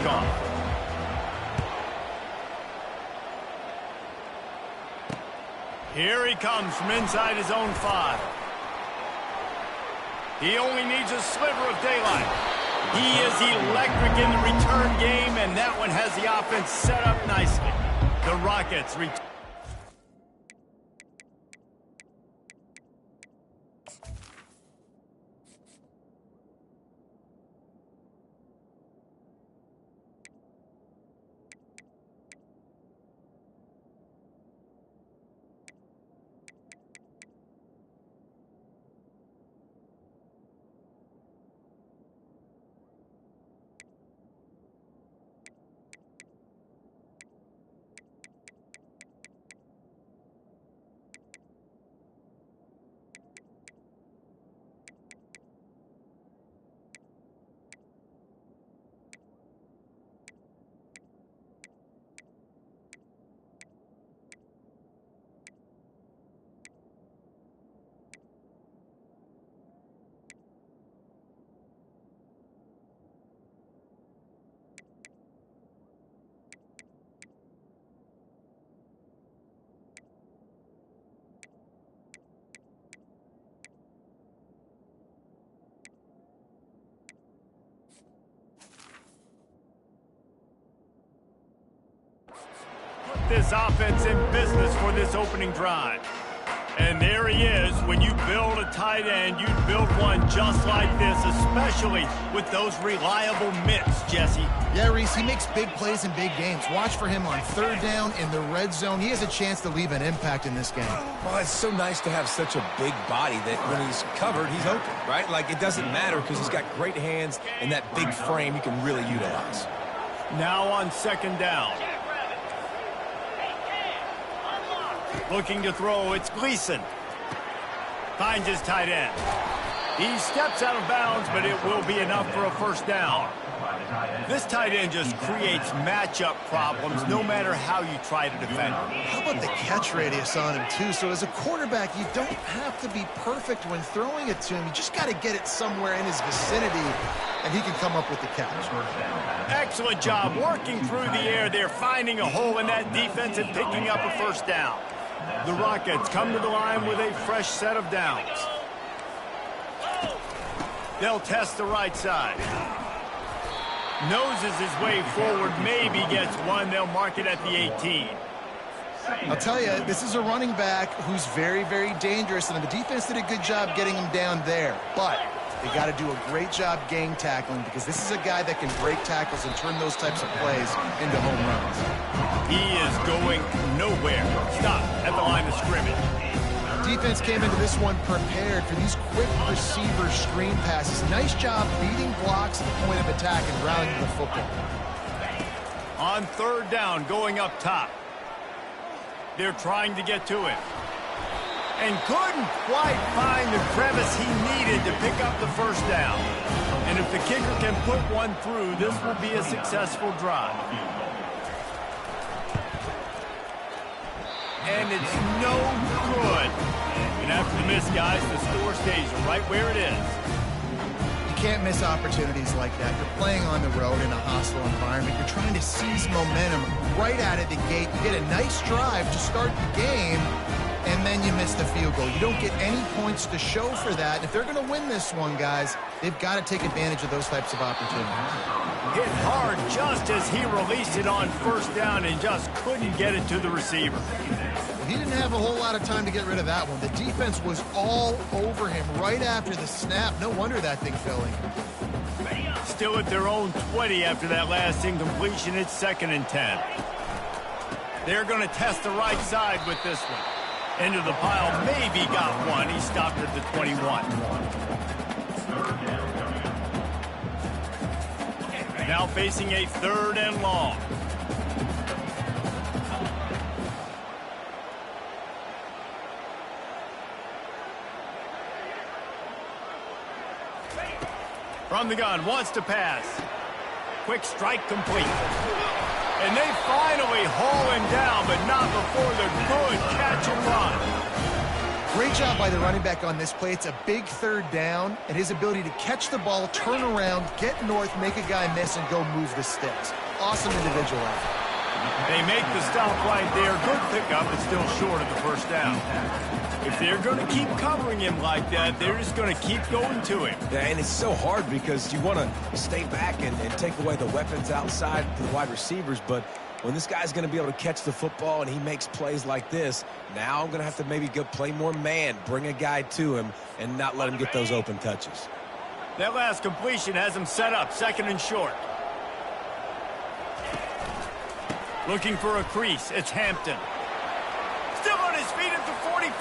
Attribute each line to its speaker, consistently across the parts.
Speaker 1: kickoff. Here he comes from inside his own 5. He only needs a sliver of daylight. He is electric in the return game, and that one has the offense set up nicely. The Rockets return. This offense in business for this opening drive. And there he is. When you build a tight end, you build one just like this, especially with those reliable mitts, Jesse.
Speaker 2: Yeah, Reese, he makes big plays in big games. Watch for him on third down in the red zone. He has a chance to leave an impact in this game.
Speaker 3: Well, it's so nice to have such a big body that when he's covered, he's open, right? Like, it doesn't matter because he's got great hands and that big frame he can really utilize.
Speaker 1: Now on second down. Looking to throw, it's Gleason. Finds his tight end. He steps out of bounds, but it will be enough for a first down. This tight end just creates matchup problems no matter how you try to defend him.
Speaker 2: How about the catch radius on him, too? So as a quarterback, you don't have to be perfect when throwing it to him. You just got to get it somewhere in his vicinity, and he can come up with the catch.
Speaker 1: Excellent job working through the air there, finding a hole in that defense and picking up a first down. The Rockets come to the line with a fresh set of downs. They'll test the right side. Noses his way forward, maybe gets one. They'll mark it at the 18.
Speaker 2: I'll tell you, this is a running back who's very, very dangerous, and the defense did a good job getting him down there. But they got to do a great job game tackling because this is a guy that can break tackles and turn those types of plays into home runs.
Speaker 1: He is going nowhere. Stop at the line of scrimmage.
Speaker 2: Defense came into this one prepared for these quick receiver screen passes. Nice job beating blocks at the point of attack and rallying the football.
Speaker 1: On third down, going up top. They're trying to get to it. And couldn't quite find the crevice he needed to pick up the first down. And if the kicker can put one through, this will be a successful drive. And it's no good. And after the miss, guys, the score stays right where it is.
Speaker 2: You can't miss opportunities like that. You're playing on the road in a hostile environment. You're trying to seize momentum right out of the gate. You get a nice drive to start the game, and then you miss the field goal. You don't get any points to show for that. And if they're going to win this one, guys, they've got to take advantage of those types of opportunities.
Speaker 1: Hit hard just as he released it on first down and just couldn't get it to the receiver.
Speaker 2: He didn't have a whole lot of time to get rid of that one. The defense was all over him right after the snap. No wonder that thing fell in.
Speaker 1: Still at their own 20 after that last incompletion. It's 2nd and 10. They're going to test the right side with this one. Into the pile, maybe got one. He stopped at the 21. Now facing a 3rd and long. From the gun, wants to pass. Quick strike complete. And they finally haul him down, but not before the good catch and run.
Speaker 2: Great job by the running back on this play. It's a big third down, and his ability to catch the ball, turn around, get north, make a guy miss, and go move the sticks. Awesome individual effort.
Speaker 1: They make the stop right there. Good pickup, but still short of the first down. If they're going to keep covering him like that, they're just going to keep going to him.
Speaker 3: Yeah, and it's so hard because you want to stay back and take away the weapons outside to the wide receivers, but when this guy's going to be able to catch the football and he makes plays like this, now I'm going to have to maybe go play more man, bring a guy to him, and not let him get those open touches.
Speaker 1: That last completion has him set up, 2nd and short. Looking for a crease, it's Hampton. Still on his feet at the 45.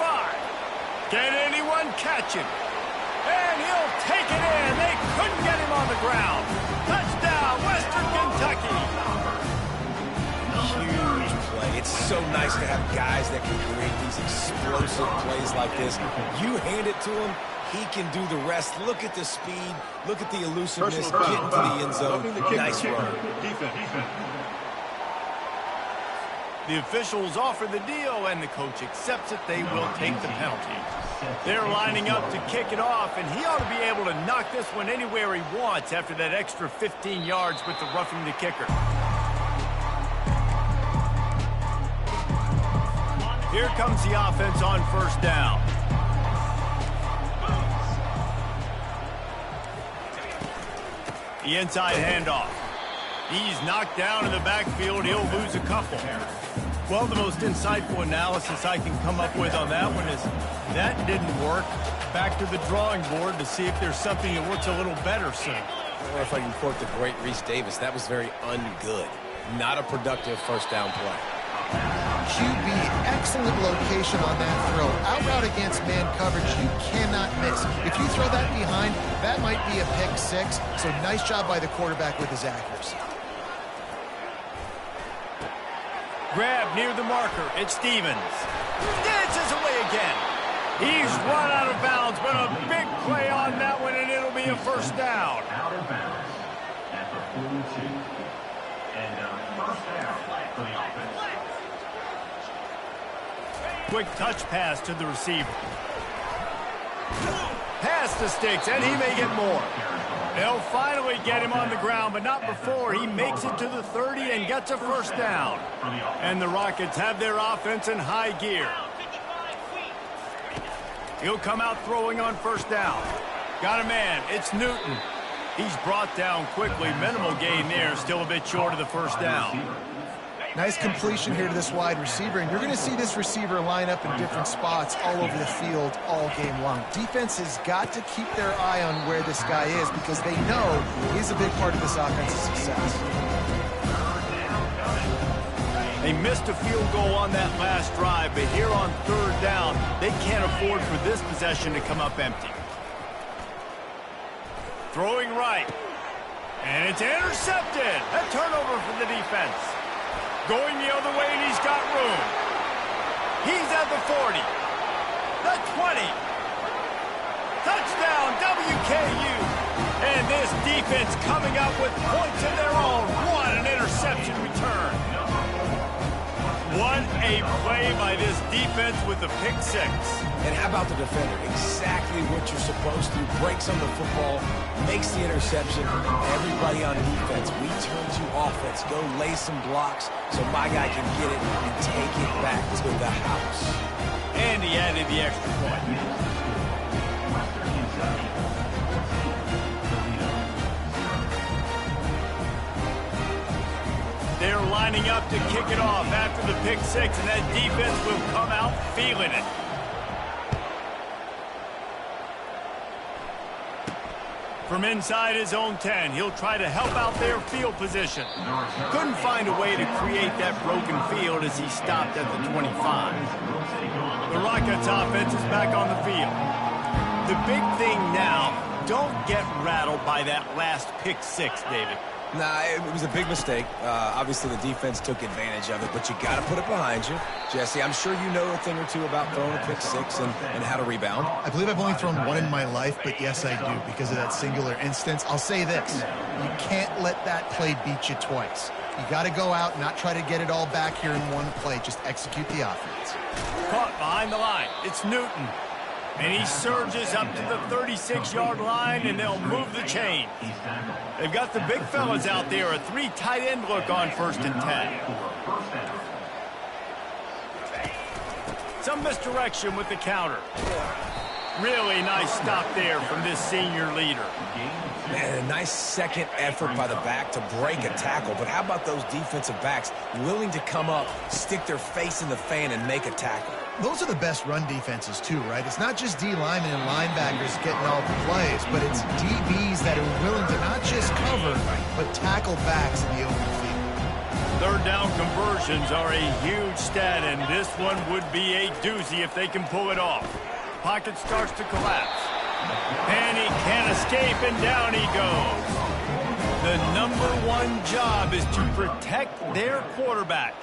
Speaker 1: Can anyone catch him? And he'll take it in. They couldn't get him on the ground. Touchdown, Western Kentucky.
Speaker 3: Huge play. It's so nice to have guys that can create these explosive plays like this. You hand it to him, he can do the rest. Look at the speed. Look at the elusiveness. Get into the end zone. Nice run.
Speaker 1: The officials offer the deal, and the coach accepts it. They will take the penalty. They're lining up to kick it off, and he ought to be able to knock this one anywhere he wants after that extra 15 yards with the roughing the kicker. Here comes the offense on first down. The inside handoff. He's knocked down in the backfield. He'll lose a couple. Well, the most insightful analysis I can come up with on that one is that didn't work. Back to the drawing board to see if there's something that works a little better soon.
Speaker 3: I don't know if I can quote the great Reese Davis. That was very ungood. Not a productive first down play.
Speaker 2: QB, excellent location on that throw. Out route against man coverage, you cannot miss. If you throw that behind, that might be a pick 6. So nice job by the quarterback with his accuracy.
Speaker 1: Grab near the marker. It's Stevens. Dances away again. He's run out of bounds, but a big play on that one, and it'll be a first down.
Speaker 4: Out of bounds at the 42. And first down for the offense.
Speaker 1: Quick touch pass to the receiver. Pass to Sticks, and he may get more. They'll finally get him on the ground, but not before he makes it to the 30 and gets a first down. And the Rockets have their offense in high gear. He'll come out throwing on first down. Got a man. It's Newton. He's brought down quickly. Minimal gain there. Still a bit short of the first down.
Speaker 2: Nice completion here to this wide receiver, and you're going to see this receiver line up in different spots all over the field all game long. Defense has got to keep their eye on where this guy is because they know he's a big part of this offense's success.
Speaker 1: They missed a field goal on that last drive, but here on third down, they can't afford for this possession to come up empty. Throwing right, and it's intercepted. A turnover for the defense. Going the other way, and he's got room. He's at the 40. The 20. Touchdown, WKU. And this defense coming up with points of their own. What an interception return. What a play by this defense with the pick 6.
Speaker 3: And how about the defender? Exactly what you're supposed to. Breaks on the football, makes the interception. Everybody on defense, we turn to offense. Go lay some blocks so my guy can get it and take it back to the house.
Speaker 1: And he added the extra point. They're lining up to kick it off after the pick 6, and that defense will come out feeling it. From inside his own 10, he'll try to help out their field position. Couldn't find a way to create that broken field as he stopped at the 25. The Rockets offense is back on the field. The big thing now, don't get rattled by that last pick 6, David.
Speaker 3: Nah, it was a big mistake. Obviously, the defense took advantage of it, but you got to put it behind you. Jesse, I'm sure you know a thing or two about throwing a pick six and how to rebound.
Speaker 2: I believe I've only thrown one in my life, but yes, I do, because of that singular instance. I'll say this. You can't let that play beat you twice. You got to go out and not try to get it all back here in one play. Just execute the offense.
Speaker 1: Caught behind the line. It's Newton. And he surges up to the 36-yard line, and they'll move the chain. They've got the big fellas out there. A 3 tight end look on 1st and 10. Some misdirection with the counter. Really nice stop there from this senior leader.
Speaker 3: Man, a nice second effort by the back to break a tackle. But how about those defensive backs willing to come up, stick their face in the fan, and make a tackle?
Speaker 2: Those are the best run defenses, too, right? It's not just D linemen and linebackers getting all the plays, but it's DBs that are willing to not just cover, but tackle backs in the open field.
Speaker 1: 3rd down conversions are a huge stat, and this one would be a doozy if they can pull it off. Pocket starts to collapse. And he can't escape, and down he goes. The #1 job is to protect their quarterback,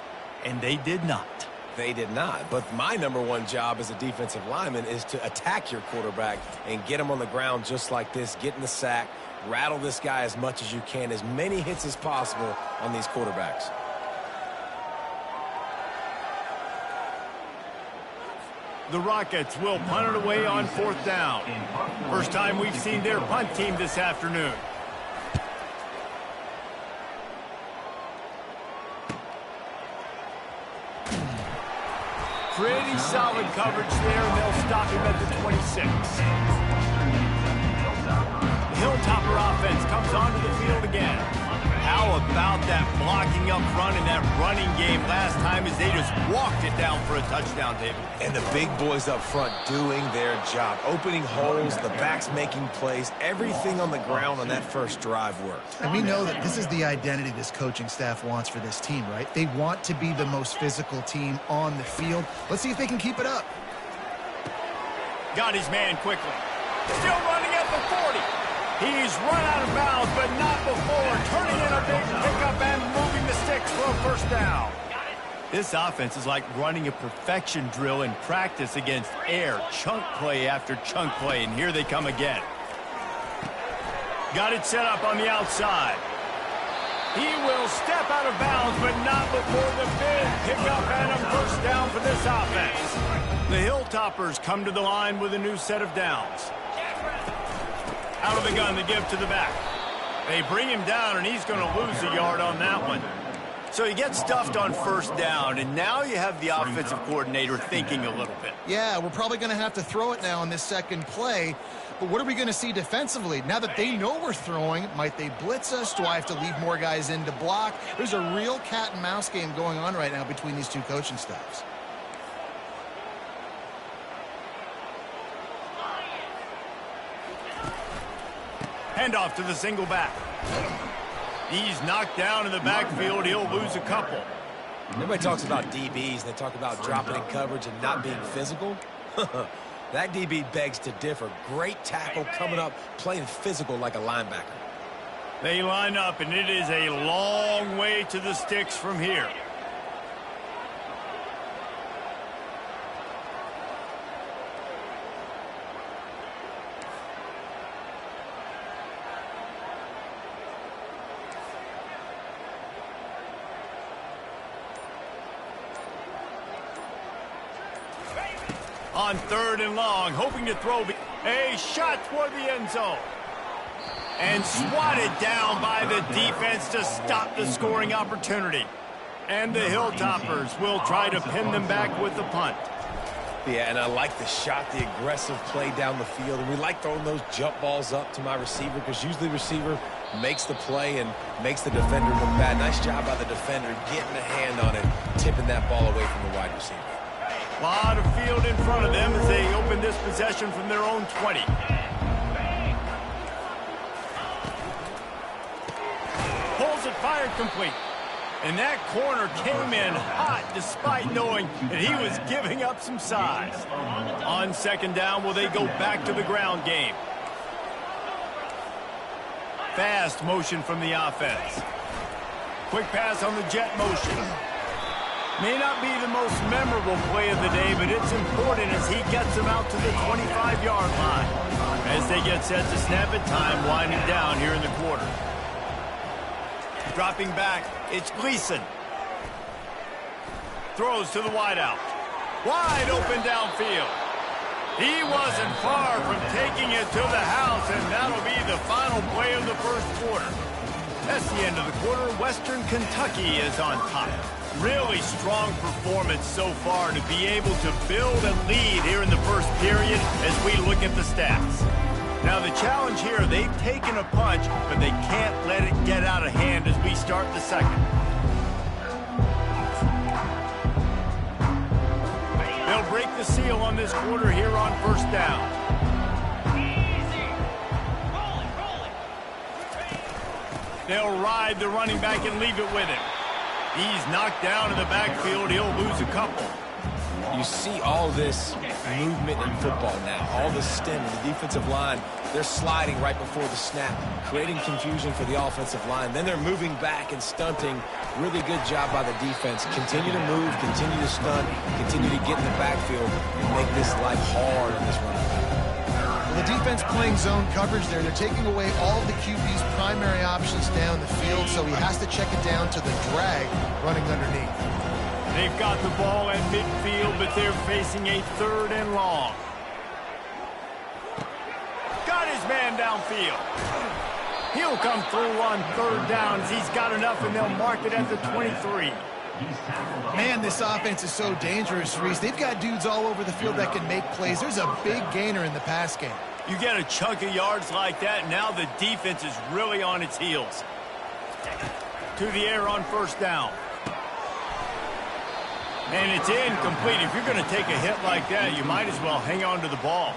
Speaker 1: and they did not.
Speaker 3: They did not. But my #1 job as a defensive lineman is to attack your quarterback and get him on the ground just like this, get in the sack, rattle this guy as much as you can, as many hits as possible on these quarterbacks.
Speaker 1: The Rockets will punt it away on 4th down. First time we've seen their punt team this afternoon. Pretty solid coverage there, and they'll stop him at the 26. The Hilltopper offense comes onto the field again. How about that blocking up front and that running game last time as they just walked it down for a touchdown, David?
Speaker 3: And the big boys up front doing their job, opening holes, the backs making plays, everything on the ground on that first drive worked.
Speaker 2: And we know that this is the identity this coaching staff wants for this team, right? They want to be the most physical team on the field. Let's see if they can keep it up.
Speaker 1: Got his man quickly. Still running at the 40. He's run out of bounds, but not before turning in a big pickup and moving the sticks for a 1st down. This offense is like running a perfection drill in practice against air, chunk play after chunk play, and here they come again. Got it set up on the outside. He will step out of bounds, but not before the big pickup and a 1st down for this offense. The Hilltoppers come to the line with a new set of downs. Out of the gun, they give to the back. They bring him down, and he's going to lose a yard on that one. So he gets stuffed on 1st down, and now you have the offensive coordinator thinking a little bit.
Speaker 2: Yeah, we're probably going to have to throw it now on this second play. But what are we going to see defensively? Now that they know we're throwing, might they blitz us? Do I have to leave more guys in to block? There's a real cat and mouse game going on right now between these two coaching staffs.
Speaker 1: Handoff to the single back. He's knocked down in the backfield. He'll lose a couple.
Speaker 3: Everybody talks about DBs. They talk about dropping in coverage and not being physical. That DB begs to differ. Great tackle coming up, playing physical like a linebacker.
Speaker 1: They line up, and it is a long way to the sticks from here. On 3rd and long, hoping to throw a shot toward the end zone. And swatted down by the defense to stop the scoring opportunity. And the Hilltoppers will try to pin them back with the punt.
Speaker 3: Yeah, and I like the shot, the aggressive play down the field. And we like throwing those jump balls up to my receiver because usually the receiver makes the play and makes the defender look bad. Nice job by the defender getting a hand on it, tipping that ball away from the wide receiver.
Speaker 1: A lot of field in front of them as they open this possession from their own 20. Pulls it, fired complete. And that corner came in hot despite knowing that he was giving up some size. On 2nd down, will they go back to the ground game? fast motion from the offense. Quick pass on the jet motion. May not be the most memorable play of the day, but it's important as he gets them out to the 25-yard line. As they get set to snap it, time winding down here in the quarter. Dropping back, it's Gleason. Throws to the wideout. Wide open downfield. He wasn't far from taking it to the house, and that'll be the final play of the first quarter. That's the end of the quarter. Western Kentucky is on top. Really strong performance so far to be able to build a lead here in the first period as we look at the stats. Now the challenge here, they've taken a punch, but they can't let it get out of hand as we start the second. They'll break the seal on this quarter here on first down. They'll ride the running back and leave it with him. He's knocked down in the backfield. He'll lose a couple.
Speaker 3: You see all this movement in football now. All the stem, the defensive line, they're sliding right before the snap, creating confusion for the offensive line. Then they're moving back and stunting. Really good job by the defense. Continue to move, continue to stunt, continue to get in the backfield and make this life hard on this running back.
Speaker 2: The defense playing zone coverage there. They're taking away all of the QB's primary options down the field, so he has to check it down to the drag running underneath.
Speaker 1: They've got the ball at midfield, but they're facing a 3rd and long. Got his man downfield. He'll come through on 3rd down as he's got enough, and they'll mark it at the 23.
Speaker 2: Man, this offense is so dangerous, Reese. They've got dudes all over the field that can make plays. There's a big gainer in the pass game.
Speaker 1: You get a chunk of yards like that, now the defense is really on its heels. To the air on first down. And it's incomplete. If you're going to take a hit like that, you might as well hang on to the ball.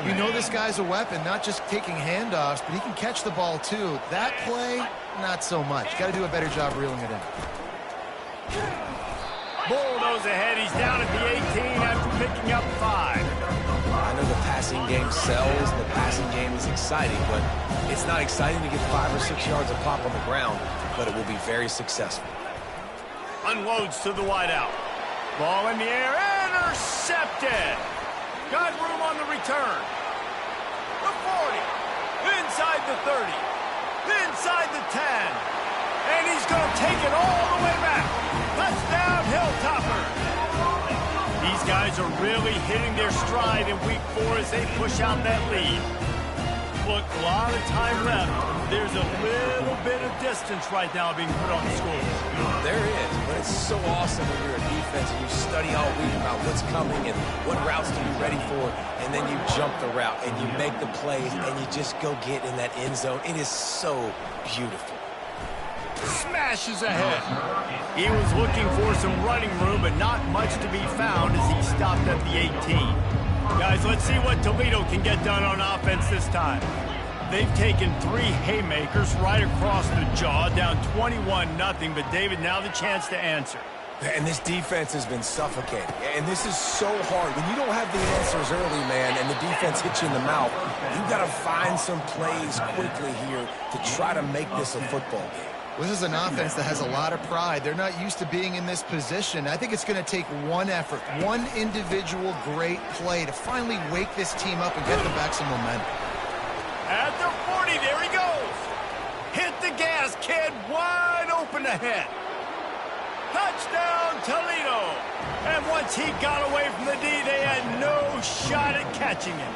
Speaker 2: You know this guy's a weapon, not just taking handoffs, but he can catch the ball too. That play, not so much. Got to do a better job reeling it in.
Speaker 1: Bulldoze ahead. He's down at the 18 after picking up 5.
Speaker 3: I know the passing game sells, the passing game is exciting, but it's not exciting to get 5 or 6 yards of pop on the ground, but it will be very successful.
Speaker 1: Unloads to the wideout. Ball in the air. Intercepted. Got room on the return. The 40. Inside the 30. Inside the 10. And he's going to take it all the way back. Touchdown, Hilltopper. These guys are really hitting their stride in week 4 as they push out that lead. Look, a lot of time left. There's a little bit of distance right now being put on the score.
Speaker 3: There is, but it's so awesome when you're a defense and you study all week about what's coming and what routes to be ready for, and then you jump the route and you make the plays and you just go get in that end zone. It is so beautiful.
Speaker 1: Smashes ahead. He was looking for some running room, but not much to be found as he stopped at the 18. Guys, let's see what Toledo can get done on offense this time. They've taken 3 haymakers right across the jaw, down 21-0, but David, now the chance to answer.
Speaker 3: And this defense has been suffocating. And this is so hard. When you don't have the answers early, man, and the defense hits you in the mouth, you've got to find some plays quickly here to try to make this a football game.
Speaker 2: This is an offense that has a lot of pride. They're not used to being in this position. I think it's going to take one effort, one individual great play to finally wake this team up and get them back some momentum.
Speaker 1: At the 40, there he goes. Hit the gas, kid, wide open ahead. Touchdown, Toledo. And once he got away from the D, they had no shot at catching him.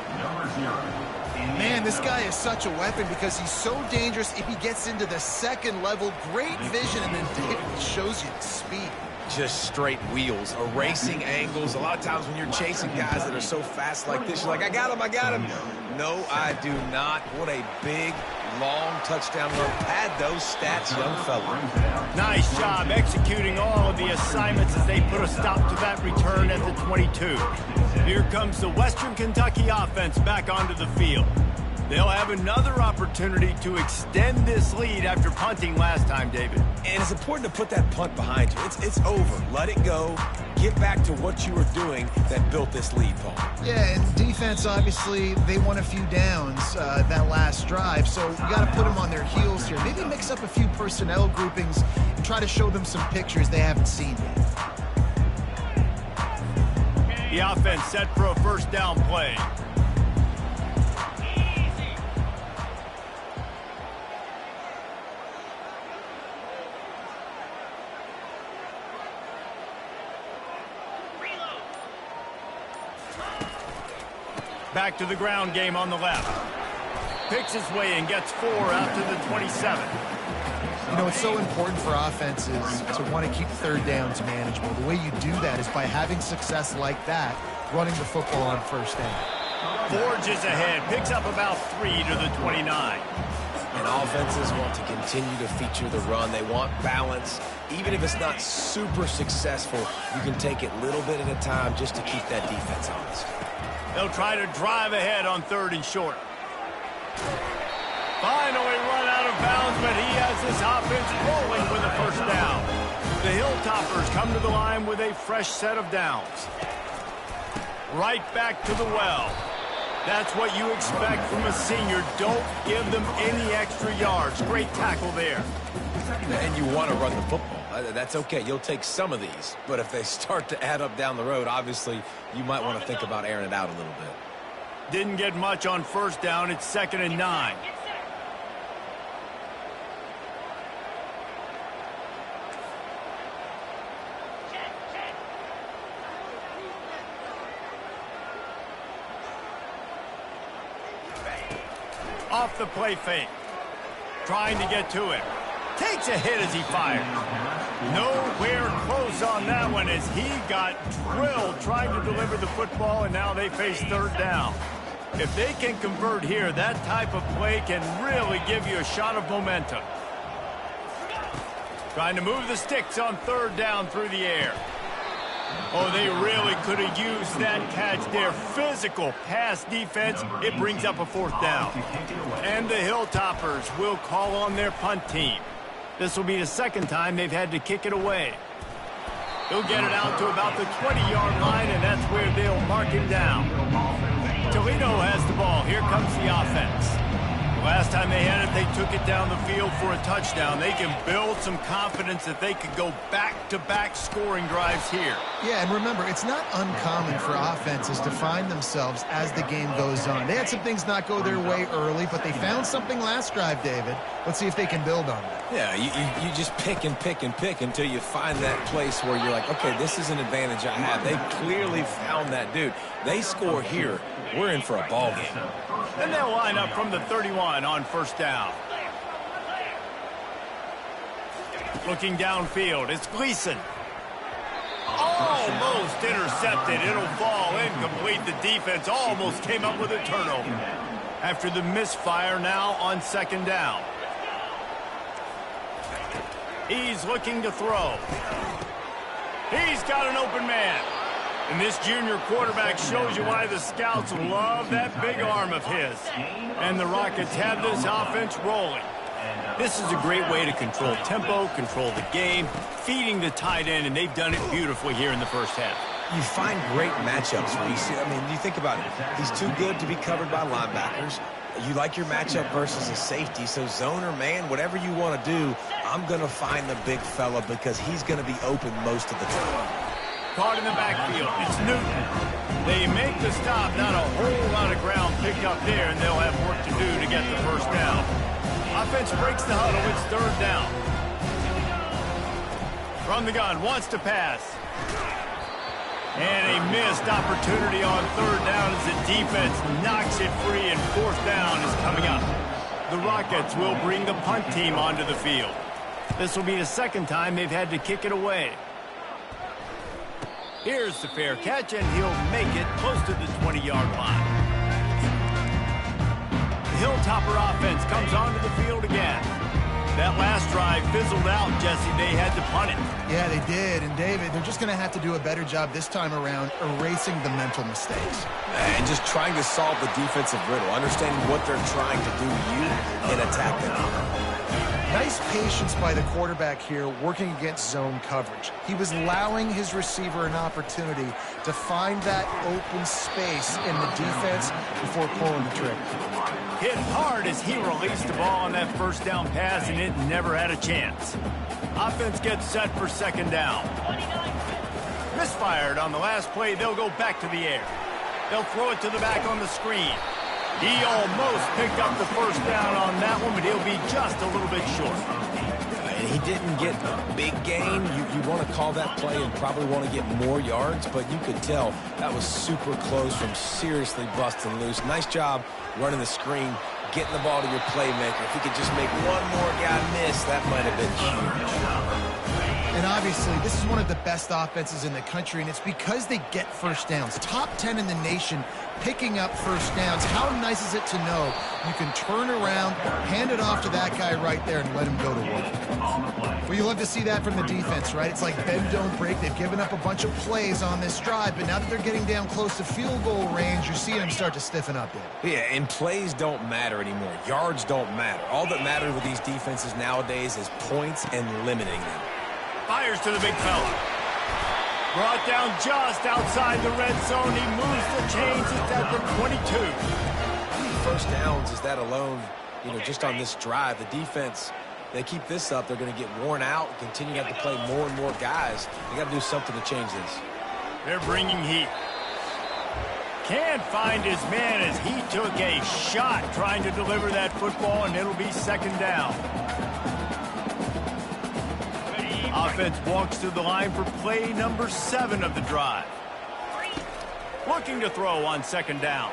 Speaker 2: Man, this guy is such a weapon because he's so dangerous if he gets into the second level. Great vision, and then David shows you the speed.
Speaker 3: Just straight wheels, erasing angles. A lot of times when you're chasing guys that are so fast like this, you're like, I got him. No, I do not. What a big, long touchdown run. Pad those stats, young fella.
Speaker 1: Nice job executing all of the assignments as they put a stop to that return at the 22. Here comes the Western Kentucky offense back onto the field. They'll have another opportunity to extend this lead after punting last time, David.
Speaker 3: And it's important to put that punt behind you. It's over. Let it go. get back to what you were doing that built this lead, Paul.
Speaker 2: Yeah, and defense, obviously, they won a few downs that last drive, so you got to put them on their heels here. Maybe mix up a few personnel groupings and try to show them some pictures they haven't seen yet.
Speaker 1: The offense set for a first down play. Back to the ground game on the left. Picks his way and gets 4 out to the 27.
Speaker 2: You know, it's so important for offenses to want to keep third downs manageable. The way you do that is by having success like that, running the football on first down.
Speaker 1: Forges ahead, picks up about 3 to the 29.
Speaker 3: And offenses want to continue to feature the run. They want balance. Even if it's not super successful, you can take it little bit at a time just to keep that defense honest.
Speaker 1: They'll try to drive ahead on 3rd and short. Finally run out of bounds, but he has this offense rolling with a first down. The Hilltoppers come to the line with a fresh set of downs. Right back to the well. That's what you expect from a senior. Don't give them any extra yards. Great tackle there.
Speaker 3: And you want to run the football. That's okay. You'll take some of these. But if they start to add up down the road, obviously, you might want to think about airing it out a little bit.
Speaker 1: Didn't get much on first down. It's 2nd and 9. Off the play fake. Trying to get to it. Takes a hit as he fires. Nowhere close on that one as he got drilled trying to deliver the football, and now they face 3rd down. If they can convert here, that type of play can really give you a shot of momentum. Trying to move the sticks on 3rd down through the air. Oh, they really could have used that catch there. Physical pass defense. It brings up a 4th down. And the Hilltoppers will call on their punt team. This will be the 2nd time they've had to kick it away. He'll get it out to about the 20-yard line, and that's where they'll mark him down. Toledo has the ball. Here comes the offense. Last time they had it, they took it down the field for a touchdown. They can build some confidence that they could go back-to-back scoring drives here.
Speaker 2: Yeah, and remember, it's not uncommon for offenses to find themselves as the game goes on. They had some things not go their way early, but they found something last drive, David. Let's see if they can build on that.
Speaker 3: Yeah, you just pick and pick and pick until you find that place where you're like, okay, this is an advantage I have. They clearly found that dude. They score here. We're in for a ball game.
Speaker 1: And they'll line up from the 31 on first down. Looking downfield, it's Gleason. Almost intercepted. It'll fall incomplete. The defense almost came up with a turnover. After the misfire now on 2nd down. He's looking to throw. He's got an open man. And this junior quarterback shows you why the scouts love that big arm of his. And the Rockets have this offense rolling. This is a great way to control tempo, control the game, feeding the tight end, and they've done it beautifully here in the first half.
Speaker 3: You find great matchups where you see, I mean, you think about it. He's too good to be covered by linebackers. You like your matchup versus a safety, so zone or man, whatever you want to do, I'm going to find the big fella because he's going to be open most of the time.
Speaker 1: Caught in the backfield. It's Newton. They make the stop. Not a whole lot of ground picked up there, and they'll have work to do to get the first down. Offense breaks the huddle. It's 3rd down. From the gun, wants to pass. And a missed opportunity on 3rd down as the defense knocks it free, and 4th down is coming up. The Rockets will bring the punt team onto the field. This will be the 2nd time they've had to kick it away. Here's the fair catch, and he'll make it close to the 20-yard line. The Hilltopper offense comes onto the field again. That last drive fizzled out, Jesse. They had to punt it.
Speaker 2: Yeah, they did. And, David, they're just going to have to do a better job this time around erasing the mental mistakes.
Speaker 3: And just trying to solve the defensive riddle, understanding what they're trying to do to you and attack them.
Speaker 2: Nice patience by the quarterback here working against zone coverage. He was allowing his receiver an opportunity to find that open space in the defense before pulling the trigger.
Speaker 1: Hit hard as he released the ball on that first down pass, and it never had a chance. Offense gets set for second down. Misfired on the last play. They'll go back to the air. They'll throw it to the back on the screen. He almost picked up the first down on that one, but he'll be just a little bit short.
Speaker 3: And he didn't get a big gain. You want to call that play and probably want to get more yards, but you could tell that was super close from seriously busting loose. Nice job running the screen, getting the ball to your playmaker. If he could just make one more guy miss, that might have been huge.
Speaker 2: And obviously, this is one of the best offenses in the country, and it's because they get first downs. Top 10 in the nation picking up first downs. How nice is it to know you can turn around, hand it off to that guy right there, and let him go to work? Well, you love to see that from the defense, right? It's like bend, don't break. They've given up a bunch of plays on this drive, but now that they're getting down close to field goal range, you're seeing them start to stiffen up there.
Speaker 3: Yeah, and plays don't matter anymore. Yards don't matter. All that matters with these defenses nowadays is points and limiting them.
Speaker 1: Fires to the big fella. Brought down just outside the red zone. He moves the chains. It's at the 22.
Speaker 3: First downs is that alone, just on this drive. The defense, they keep this up, they're going to get worn out, continue to have to play more and more guys. They got to do something to change this.
Speaker 1: They're bringing heat. Can't find his man as he took a shot trying to deliver that football, and it'll be second down. Offense walks to the line for play number 7 of the drive. Looking to throw on second down.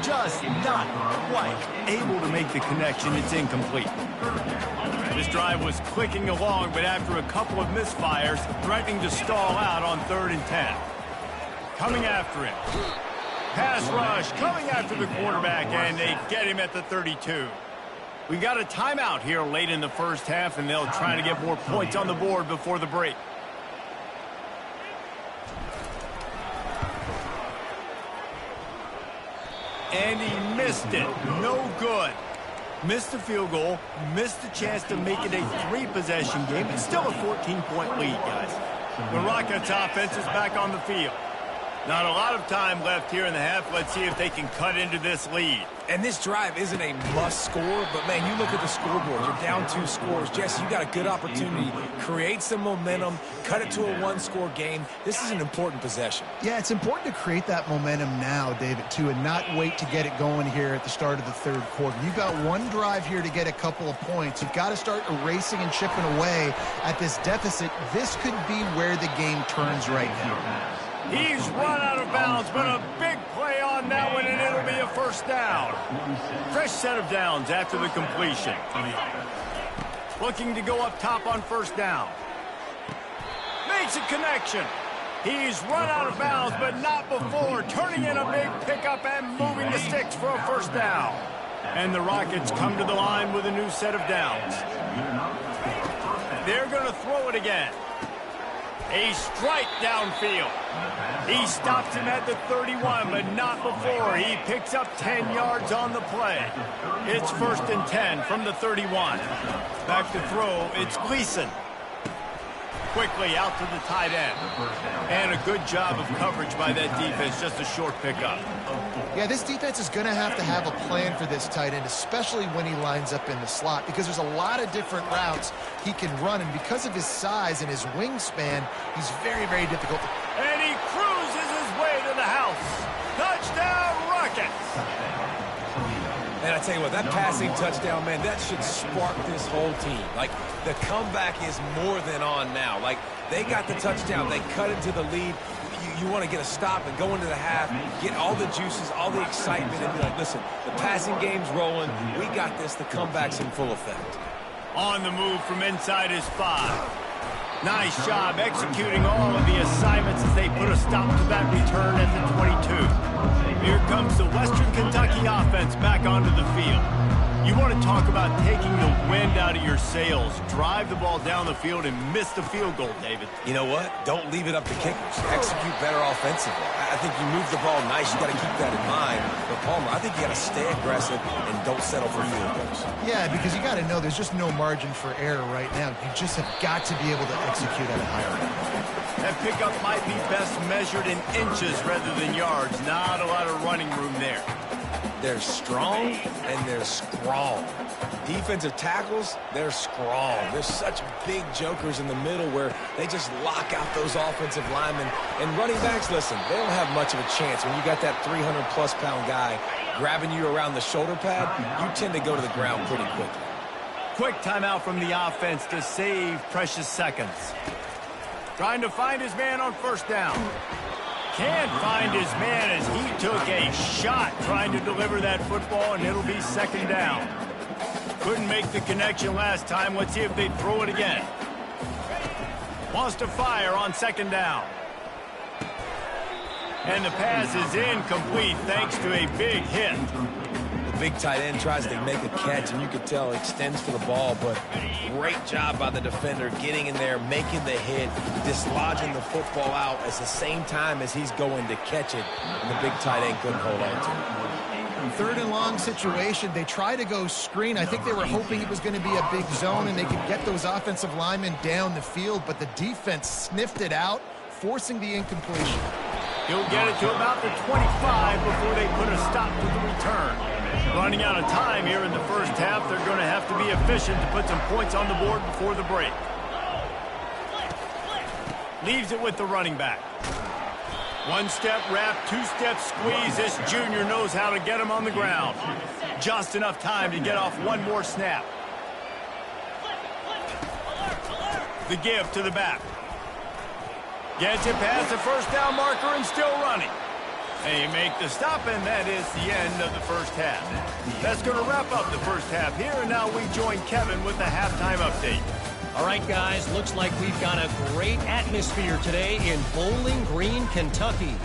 Speaker 1: Just not quite able to make the connection. It's incomplete. This drive was clicking along, but after a couple of misfires, threatening to stall out on 3rd and 10. Coming after him. Pass rush coming after the quarterback, and they get him at the 32. We got a timeout here late in the first half, and they'll try to get more points on the board before the break. And he missed it. No good. Missed the field goal, missed the chance to make it a 3-possession game. It's still a 14-point lead, guys. The Rockets offense is back on the field. Not a lot of time left here in the half. Let's see if they can cut into this lead.
Speaker 3: And this drive isn't a must score, but, man, you look at the scoreboard. You're down 2 scores. Jesse, you got a good opportunity. Create some momentum. Cut it to a 1-score game. This is an important possession.
Speaker 2: Yeah, it's important to create that momentum now, David, too, and not wait to get it going here at the start of the 3rd quarter. You've got one drive here to get a couple of points. You've got to start erasing and chipping away at this deficit. This could be where the game turns right now.
Speaker 1: He's run out of bounds, but a big play on that one, and it'll be a first down. Fresh set of downs after the completion. Looking to go up top on first down. Makes a connection. He's run out of bounds, but not before. Turning in a big pickup and moving the sticks for a first down. And the Rockets come to the line with a new set of downs. They're going to throw it again. A strike downfield. He stops him at the 31, but not before. He picks up 10 yards on the play. It's 1st and 10 from the 31. Back to throw, it's Gleason. Quickly out to the tight end. And a good job of coverage by that defense, just a short pickup.
Speaker 2: Yeah, this defense is going to have a plan for this tight end, especially when he lines up in the slot, because there's a lot of different routes he can run, and because of his size and his wingspan, he's very, very difficult.
Speaker 1: And he cruises his way to the house. Touchdown, Rockets!
Speaker 3: And I tell you what, that passing touchdown, man, that should spark this whole team. Like, the comeback is more than on now. Like, they got the touchdown. They cut into the lead. You want to get a stop and go into the half, get all the juices, all the excitement, and be like, listen, the passing game's rolling. We got this. The comeback's in full effect.
Speaker 1: On the move from inside his 5. Nice job executing all of the assignments as they put a stop to that return at the 22. Here comes the Western Kentucky offense back onto the field. You want to talk about taking the wind out of your sails. Drive the ball down the field and miss the field goal, David.
Speaker 3: You know what? Don't leave it up to kickers. Execute better offensively. I think you move the ball nice. You got to keep that in mind. But, Palmer, I think you got to stay aggressive and don't settle for field goals.
Speaker 2: Yeah, because you got to know there's just no margin for error right now. You just have got to be able to execute at a higher level.
Speaker 1: That pickup might be best measured in inches rather than yards. Not a lot of running room there.
Speaker 3: They're strong and they're scrawl. Defensive tackles, they're scrawl. There's such big jokers in the middle where they just lock out those offensive linemen. And running backs, listen, they don't have much of a chance. When you got that 300-plus pound guy grabbing you around the shoulder pad, you tend to go to the ground pretty quickly.
Speaker 1: Quick timeout from the offense to save precious seconds. Trying to find his man on first down. Can't find his man as he took a shot trying to deliver that football, and it'll be second down. Couldn't make the connection last time. Let's see if they throw it again. Wants to fire on second down. And the pass is incomplete thanks to a big hit.
Speaker 3: The big tight end tries to make a catch, and you can tell extends for the ball, but great job by the defender getting in there, making the hit, dislodging the football out at the same time as he's going to catch it, and the big tight end couldn't hold on to it.
Speaker 2: Third and long situation. They try to go screen. I think they were hoping it was going to be a big zone and they could get those offensive linemen down the field, but the defense sniffed it out, forcing the incompletion.
Speaker 1: He'll get it to about the 25 before they put a stop to the return. Running out of time here in the first half, they're going to have to be efficient to put some points on the board before the break. Leaves it with the running back. One-step wrap, two-step squeeze. This junior knows how to get him on the ground. Just enough time to get off one more snap. The give to the back. Gets it past the first down marker and still running. They make the stop, and that is the end of the first half. That's going to wrap up the first half here, and now we join Kevin with the halftime update.
Speaker 5: All right, guys, looks like we've got a great atmosphere today in Bowling Green, Kentucky.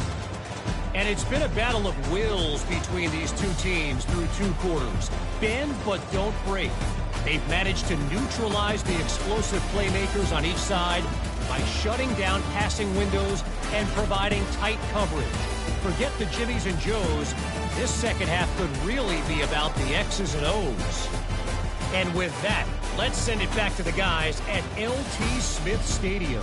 Speaker 5: And it's been a battle of wills between these two teams through two quarters. Bend but don't break. They've managed to neutralize the explosive playmakers on each side by shutting down passing windows and providing tight coverage. Forget the Jimmies and Joes. This second half could really be about the X's and O's. And with that, let's send it back to the guys at LT Smith Stadium.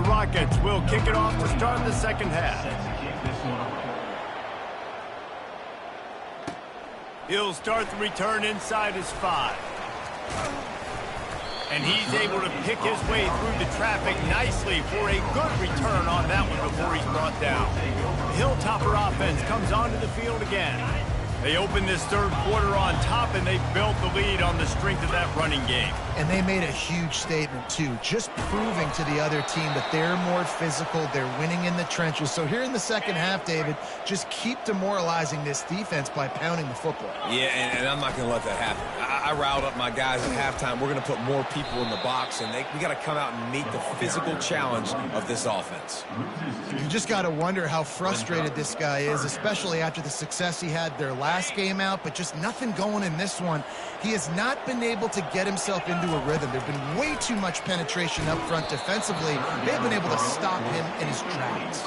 Speaker 1: Rockets will kick it off to start the second half. He'll start the return inside his 5. And he's able to pick his way through the traffic nicely for a good return on that one before he's brought down. The Hilltopper offense comes onto the field again. They open this third quarter on top, and they built the lead on the strength of that running game.
Speaker 2: And they made a huge statement, too, just proving to the other team that they're more physical, they're winning in the trenches. So here in the second half, David, just keep demoralizing this defense by pounding the football.
Speaker 3: Yeah, and I'm not going to let that happen. I riled up my guys at halftime. We're going to put more people in the box, and we got to come out and meet the physical challenge of this offense.
Speaker 2: You just got to wonder how frustrated this guy is, especially after the success he had their last game out, but just nothing going in this one. He has not been able to get himself into a rhythm. There's been way too much penetration up front defensively. They've been able to stop him in his tracks.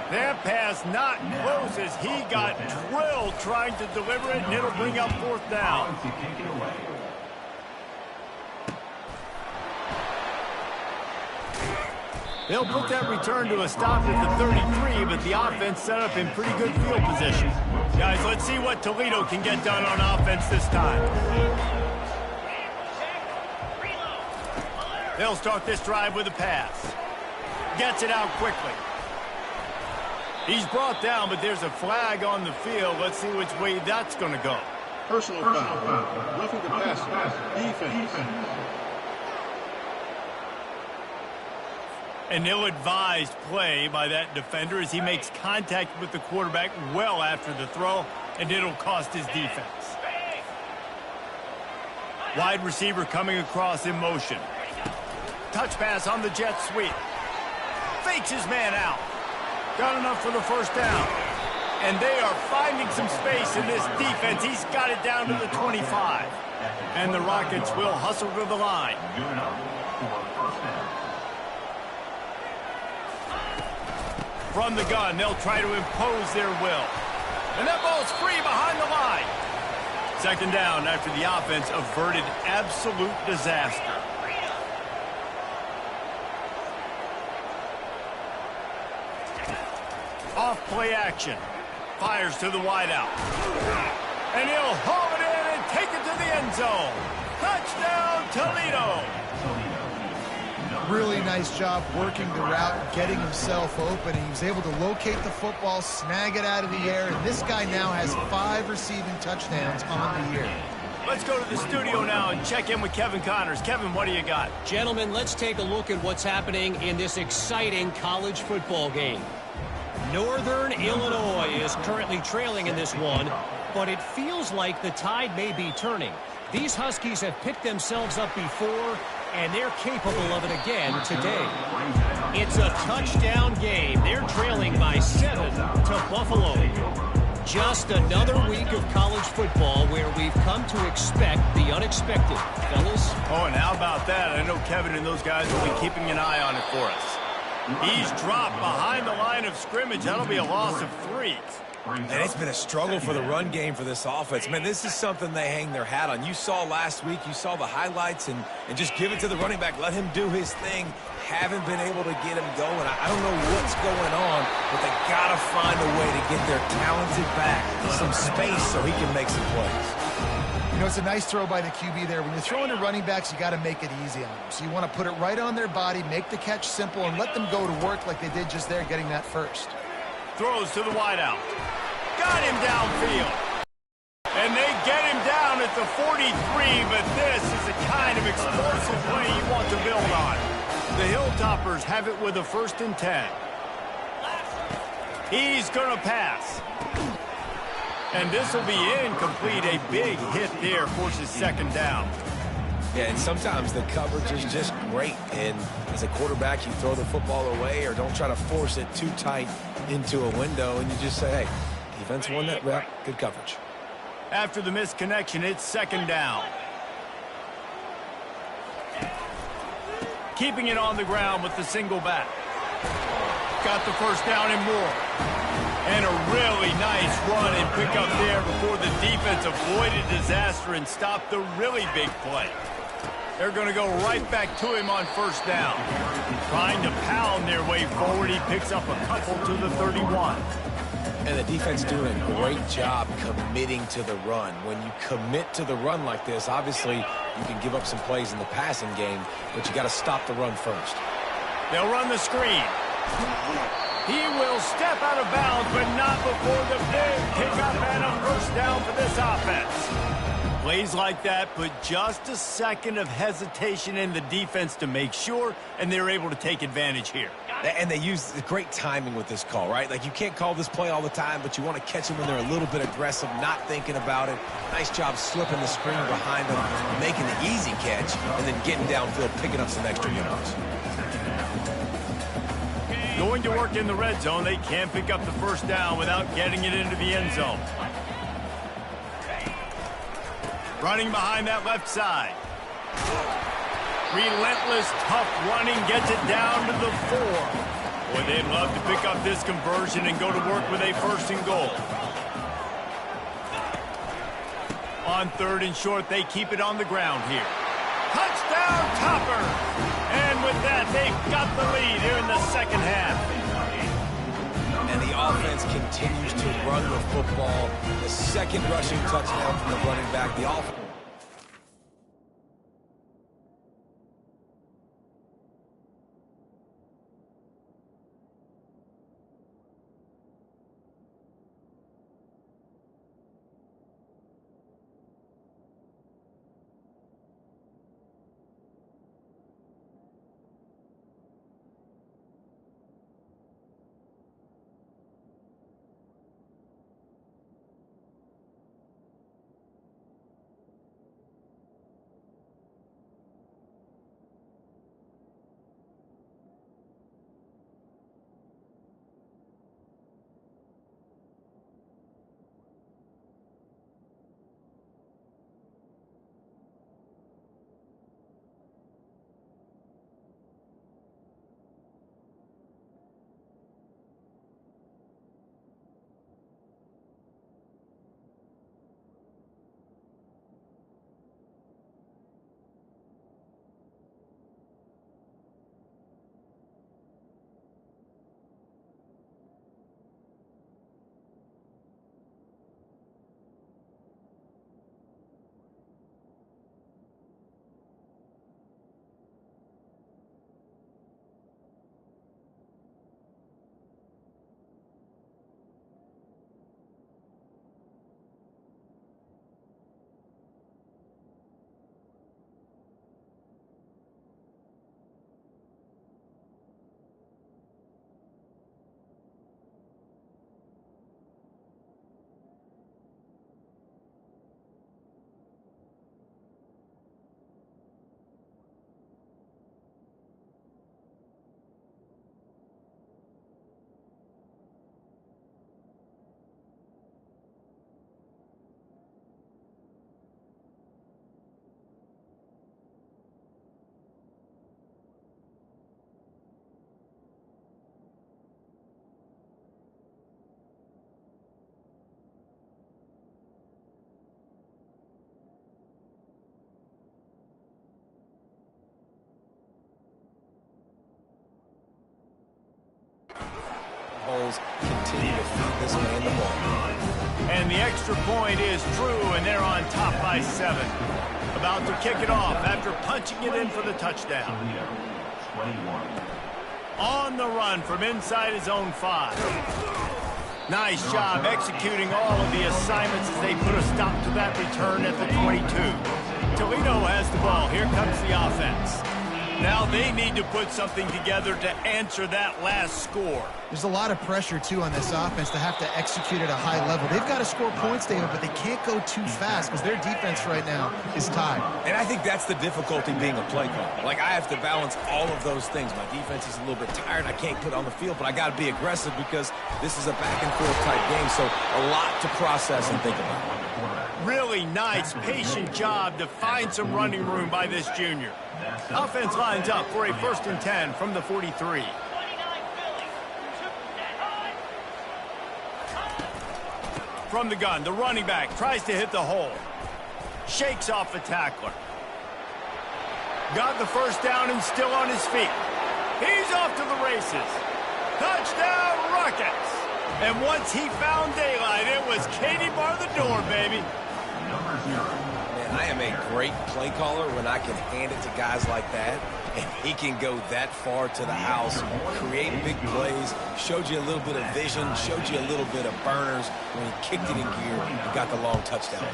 Speaker 1: That pass not close as he got drilled trying to deliver it, and it'll bring up fourth down. They'll put that return to a stop at the 33, but the offense set up in pretty good field position. Guys, let's see what Toledo can get done on offense this time. They'll start this drive with a pass. Gets it out quickly. He's brought down, but there's a flag on the field. Let's see which way that's going to go.
Speaker 6: Personal foul. Roughing the passer. Defense.
Speaker 1: An ill-advised play by that defender as he makes contact with the quarterback well after the throw, and it'll cost his defense. Wide receiver coming across in motion. Touch pass on the jet sweep. Fakes his man out. Got enough for the first down. And they are finding some space in this defense. He's got it down to the 25. And the Rockets will hustle to the line. From the gun, they'll try to impose their will. And that ball's free behind the line. Second down after the offense averted absolute disaster. Off play action. Fires to the wideout. And he'll haul it in and take it to the end zone. Touchdown, Toledo.
Speaker 2: Really nice job working the route, getting himself open. He was able to locate the football, snag it out of the air, and this guy now has 5 receiving touchdowns on the year.
Speaker 1: Let's go to the studio now and check in with Kevin Connors. Kevin, what do you got?
Speaker 5: Gentlemen, let's take a look at what's happening in this exciting college football game. Northern Illinois is currently trailing in this one, but it feels like the tide may be turning. These Huskies have picked themselves up before, and they're capable of it again today. It's a touchdown game. They're trailing by 7 to Buffalo. Just another week of college football where we've come to expect the unexpected, fellas.
Speaker 1: Oh, and how about that? I know Kevin and those guys will be keeping an eye on it for us. He's dropped behind the line of scrimmage. That'll be a loss of 3.
Speaker 3: And it's been a struggle for the run game for this offense. Man, this is something they hang their hat on. You saw last week, you saw the highlights, and just give it to the running back. Let him do his thing. Haven't been able to get him going. I don't know what's going on, but they got to find a way to get their talented back some space so he can make some plays.
Speaker 2: You know, it's a nice throw by the QB there. When you're throwing to running backs, you got to make it easy on them. So you want to put it right on their body, make the catch simple, and let them go to work like they did just there, getting that first.
Speaker 1: Throws to the wideout. Got him downfield. And they get him down at the 43, but this is the kind of explosive play you want to build on. The Hilltoppers have it with a 1st and 10. He's going to pass. And this will be incomplete. A big hit there forces 2nd down.
Speaker 3: Yeah, and sometimes the coverage is just great. And as a quarterback, you throw the football away or don't try to force it too tight into a window, and you just say, hey, defense won that rep, good coverage.
Speaker 1: After the missed connection, it's 2nd down. Keeping it on the ground with the single back. Got the 1st down and more. And a really nice run and pick up there before the defense avoided disaster and stopped the really big play. They're going to go right back to him on 1st down. Trying to pound their way forward. He picks up a couple to the 31.
Speaker 3: And the defense doing a great job committing to the run. When you commit to the run like this, obviously you can give up some plays in the passing game, but you got to stop the run first.
Speaker 1: They'll run the screen. He will step out of bounds, but not before the big pickup and a 1st down for this offense. Plays like that put just a second of hesitation in the defense to make sure, and they're able to take advantage here.
Speaker 3: And they use great timing with this call, right? Like, you can't call this play all the time, but you want to catch them when they're a little bit aggressive, not thinking about it. Nice job slipping the screen behind them, making the easy catch, and then getting downfield, picking up some extra yards.
Speaker 1: Going to work in the red zone, they can't pick up the 1st down without getting it into the end zone. Running behind that left side. Relentless, tough running gets it down to the 4. Boy, they'd love to pick up this conversion and go to work with a 1st and goal. On 3rd and short, they keep it on the ground here. Touchdown, Topper! And with that, they've got the lead here in the 2nd half.
Speaker 3: And the offense continues to run the football. The 2nd rushing touchdown from the running back. The offense. holes. Continue to feed this man the ball.
Speaker 1: And the extra point is true, and they're on top by 7. About to kick it off after punching it in for the touchdown.
Speaker 4: Toledo, 21.
Speaker 1: On the run from inside his own 5. Nice job executing all of the assignments as they put a stop to that return at the 22. Toledo has the ball. Here comes the offense. Now they need to put something together to answer that last score.
Speaker 2: There's a lot of pressure, too, on this offense to have to execute at a high level. They've got to score points, David, but they can't go too fast because their defense right now is tied.
Speaker 3: And I think that's the difficulty being a play caller. Like, I have to balance all of those things. My defense is a little bit tired. I can't put on the field, but I got to be aggressive because this is a back-and-forth type game, so a lot to process and think about.
Speaker 1: Really nice, patient job to find some running room by this junior. Offense lines up for a 1st and 10 from the 43. From the gun, the running back tries to hit the hole. Shakes off the tackler. Got the first down and still on his feet. He's off to the races. Touchdown, Rockets! And once he found daylight, it was Katie bar the door, baby.
Speaker 3: Man, I am a great play caller when I can hand it to guys like that, and he can go that far to the house, create big plays, showed you a little bit of vision, showed you a little bit of burners. When he kicked it in gear, he got the long touchdown.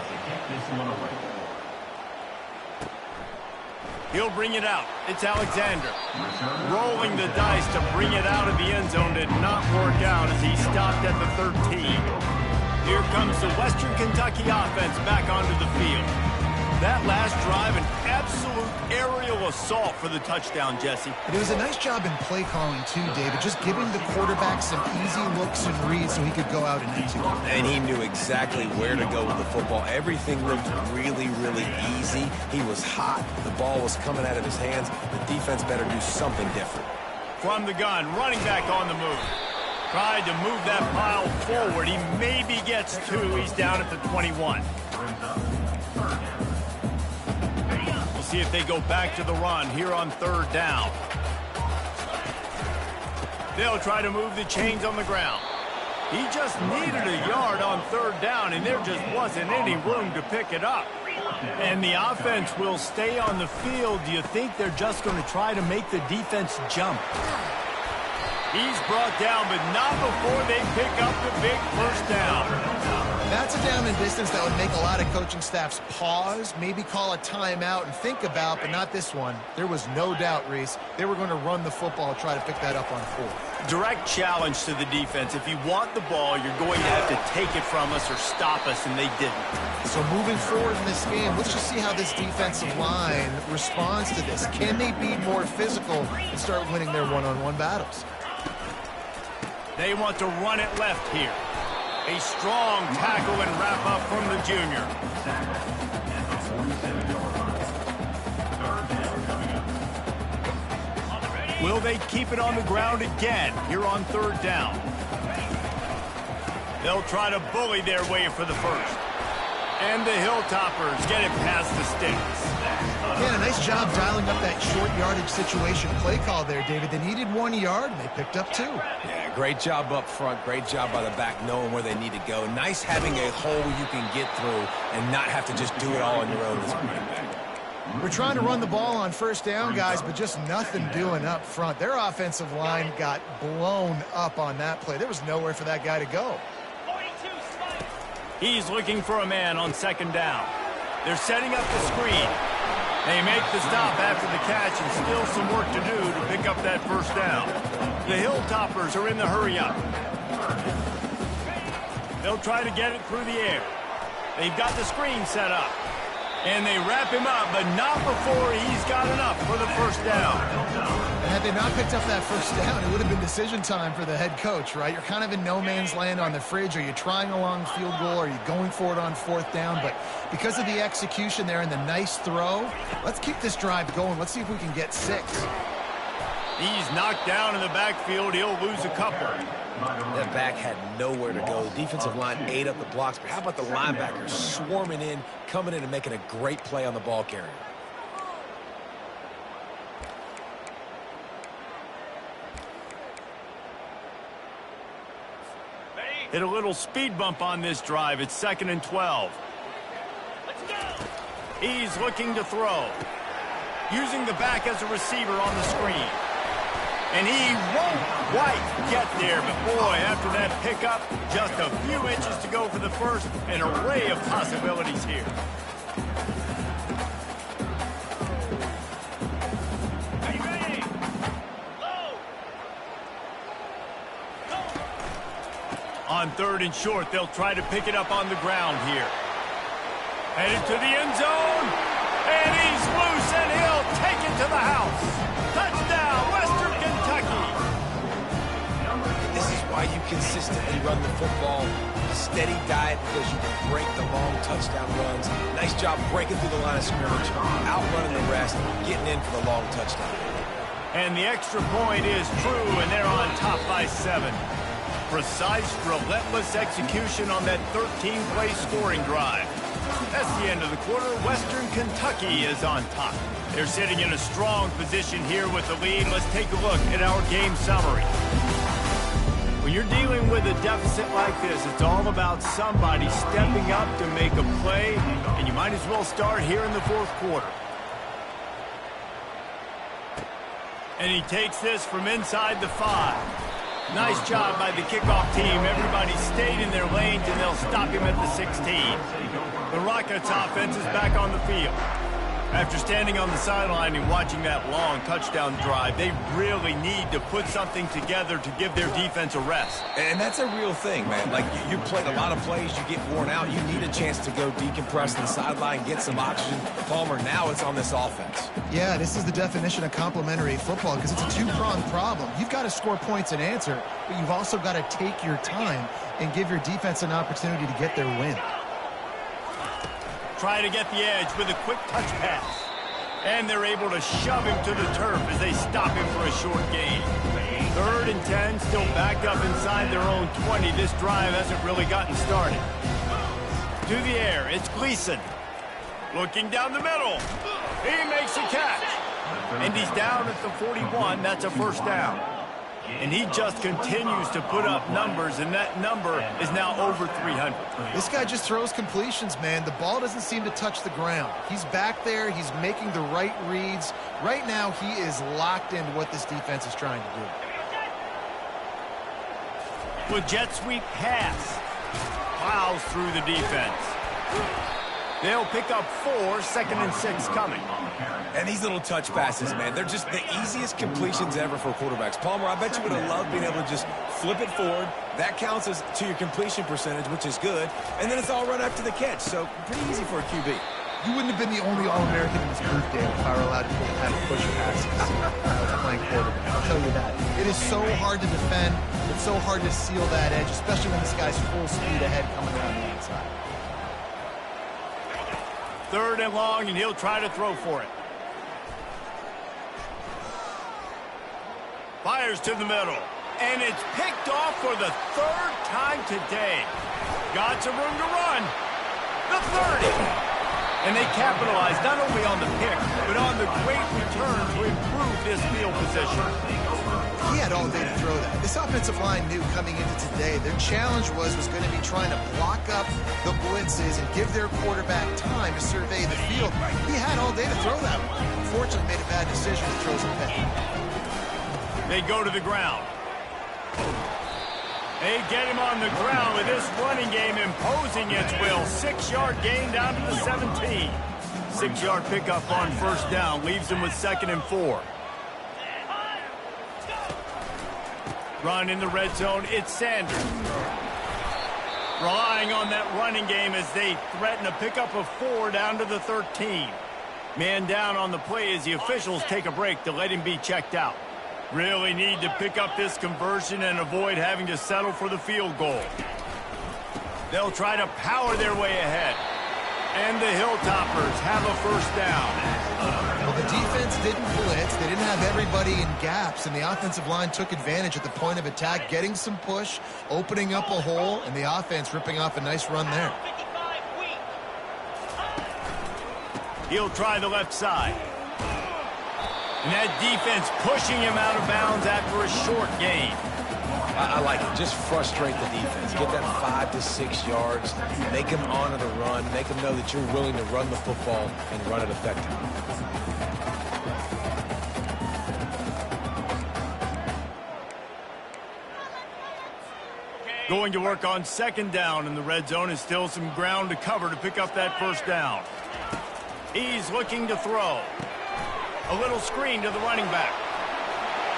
Speaker 1: He'll bring it out. It's Alexander. Rolling the dice to bring it out of the end zone did not work out as he stopped at the 13. Here comes the Western Kentucky offense back onto the field. That last drive, an absolute aerial assault for the touchdown, Jesse.
Speaker 2: But it was a nice job in play calling, too, David, just giving the quarterback some easy looks and reads so he could go out and execute.
Speaker 3: And he knew exactly where to go with the football. Everything looked really, really easy. He was hot. The ball was coming out of his hands. The defense better do something different.
Speaker 1: From the gun, running back on the move. Tried to move that pile forward. He maybe gets 2. He's down at the 21. We'll see if they go back to the run here on 3rd down. They'll try to move the chains on the ground. He just needed a yard on 3rd down, and there just wasn't any room to pick it up. And the offense will stay on the field. Do you think they're just going to try to make the defense jump? He's brought down, but not before they pick up the big 1st down.
Speaker 2: That's a down and distance that would make a lot of coaching staffs pause, maybe call a timeout and think about, but not this one. There was no doubt, Reese, they were going to run the football, try to pick that up on 4th.
Speaker 1: Direct challenge to the defense. If you want the ball, you're going to have to take it from us or stop us, and they didn't.
Speaker 2: So moving forward in this game, let's just see how this defensive line responds to this. Can they be more physical and start winning their one-on-one battles?
Speaker 1: They want to run it left here. A strong tackle and wrap up from the junior. Will they keep it on the ground again here on 3rd down? They'll try to bully their way for the 1st. And the Hilltoppers get it past the sticks.
Speaker 2: Yeah, a nice job dialing up that short yardage situation play call there, David. They needed 1 yard, and they picked up 2.
Speaker 3: Yeah, great job up front. Great job by the back knowing where they need to go. Nice having a hole you can get through and not have to just do it all on your own as a running back.
Speaker 2: We're trying to run the ball on 1st down, guys, but just nothing doing up front. Their offensive line got blown up on that play. There was nowhere for that guy to go.
Speaker 1: He's looking for a man on 2nd down. They're setting up the screen. They make the stop after the catch, and still some work to do to pick up that 1st down. The Hilltoppers are in the hurry-up. They'll try to get it through the air. They've got the screen set up. And they wrap him up, but not before he's got enough for the 1st down.
Speaker 2: And had they not picked up that 1st down, it would have been decision time for the head coach, right? You're kind of in no man's land on the fridge. Are you trying a long field goal? Are you going for it on 4th down? But because of the execution there and the nice throw, let's keep this drive going. Let's see if we can get 6.
Speaker 1: He's knocked down in the backfield. He'll lose a couple.
Speaker 3: That back had nowhere to go. The defensive line ate up the blocks, but how about the linebackers swarming in, coming in and making a great play on the ball carrier?
Speaker 1: Hit a little speed bump on this drive. It's 2nd and 12. He's looking to throw. Using the back as a receiver on the screen. And he won't quite get there, but boy, after that pickup, just a few inches to go for the first. An array of possibilities here. Are you ready? Low. Go. On 3rd and short, they'll try to pick it up on the ground here. Headed to the end zone, and he's loose, and he'll take it to the house. Touchdown, Western Kentucky.
Speaker 3: This is why you consistently run the football. A steady diet because you can break the long touchdown runs. Nice job breaking through the line of scrimmage, outrunning the rest, getting in for the long touchdown.
Speaker 1: And the extra point is true, and they're on top by 7. Precise, relentless execution on that 13-play scoring drive. That's the end of the quarter. Western Kentucky is on top. They're sitting in a strong position here with the lead. Let's take a look at our game summary. When you're dealing with a deficit like this, it's all about somebody stepping up to make a play, and you might as well start here in the 4th quarter. And he takes this from inside the 5. Nice job by the kickoff team. Everybody stayed in their lanes, and they'll stop him at the 16. The Rockets offense is back on the field. After standing on the sideline and watching that long touchdown drive, they really need to put something together to give their defense a rest.
Speaker 3: And that's a real thing, man. Like, you played a lot of plays, you get worn out, you need a chance to go decompress on the sideline, get some oxygen. Palmer, now it's on this offense.
Speaker 2: Yeah, this is the definition of complementary football because it's a two-pronged problem. You've got to score points and answer, but you've also got to take your time and give your defense an opportunity to get their win.
Speaker 1: Try to get the edge with a quick touch pass. And they're able to shove him to the turf as they stop him for a short gain. 3rd and 10, still backed up inside their own 20. This drive hasn't really gotten started. To the air, it's Gleason. Looking down the middle. He makes a catch. And he's down at the 41. That's a 1st down. And he just continues to put up numbers, and that number is now over 300.
Speaker 2: This guy just throws completions, man. The ball doesn't seem to touch the ground. He's back there. He's making the right reads. Right now, he is locked into what this defense is trying to do.
Speaker 1: With jet sweep pass. Plows through the defense. They'll pick up 4, 2nd and 6 coming.
Speaker 3: And these little touch passes, man, they're just the easiest completions ever for quarterbacks. Palmer, I bet you would have loved being able to just flip it forward. That counts as to your completion percentage, which is good. And then it's all run after the catch, so pretty easy for a QB.
Speaker 2: You wouldn't have been the only All-American in this group, Dave, if I were allowed to have push passes when I was playing quarterback. I'll tell you that. It is so hard to defend. It's so hard to seal that edge, especially when this guy's full speed ahead coming around the outside.
Speaker 1: 3rd and long, and he'll try to throw for it. Fires to the middle. And it's picked off for the 3rd time today. Got some room to run. The 30. And they capitalized not only on the pick, but on the great return to improve this field position.
Speaker 2: He had all day to throw that. This offensive line knew coming into today their challenge was going to be trying to block up the blitzes and give their quarterback time to survey the field. He had all day to throw that one. Unfortunately, made a bad decision to throw some pick.
Speaker 1: They go to the ground. They get him on the ground with this running game imposing its will. 6-yard gain down to the 17. 6-yard pickup on 1st down leaves them with 2nd and 4. Run in the red zone, it's Sanders. Relying on that running game as they threaten a pickup of 4 down to the 13. Man down on the play as the officials take a break to let him be checked out. Really need to pick up this conversion and avoid having to settle for the field goal. They'll try to power their way ahead. And the Hilltoppers have a 1st down.
Speaker 2: Well, the defense didn't blitz. They didn't have everybody in gaps, and the offensive line took advantage at the point of attack, getting some push, opening up a hole, and the offense ripping off a nice run there.
Speaker 1: He'll try the left side. And that defense pushing him out of bounds after a short gain.
Speaker 3: I like it. Just frustrate the defense. Get that 5 to 6 yards. Make them honor the run. Make them know that you're willing to run the football and run it effectively.
Speaker 1: Going to work on second down in the red zone, is still some ground to cover to pick up that first down. He's looking to throw. A little screen to the running back.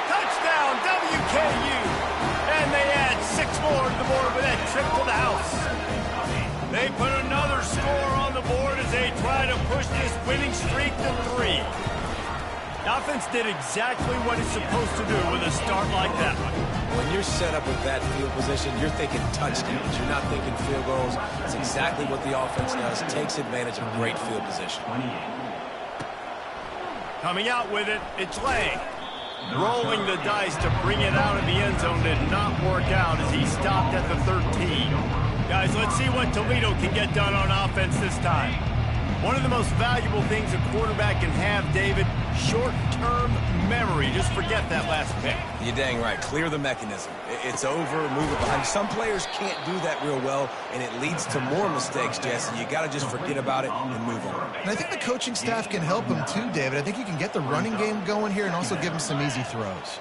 Speaker 1: Touchdown, WKU! And they add 6 more to the board with that trip to the house. They put another score on the board as they try to push this winning streak to 3. The offense did exactly what it's supposed to do with a start like that one.
Speaker 3: When you're set up with that field position, you're thinking touchdowns. You're not thinking field goals. It's exactly what the offense does. Takes advantage of great field position.
Speaker 1: Coming out with it, it's Lang. Rolling the dice to bring it out of the end zone did not work out as he stopped at the 13. Guys, let's see what Toledo can get done on offense this time. One of the most valuable things a quarterback can have, David, short-term memory. Just forget that last pick.
Speaker 3: You're dang right. Clear the mechanism. It's over, move it behind. Some players can't do that real well, and it leads to more mistakes, Jesse. You got to just forget about it and move on.
Speaker 2: And I think the coaching staff can help him too, David. I think you can get the running game going here and also give him some easy throws.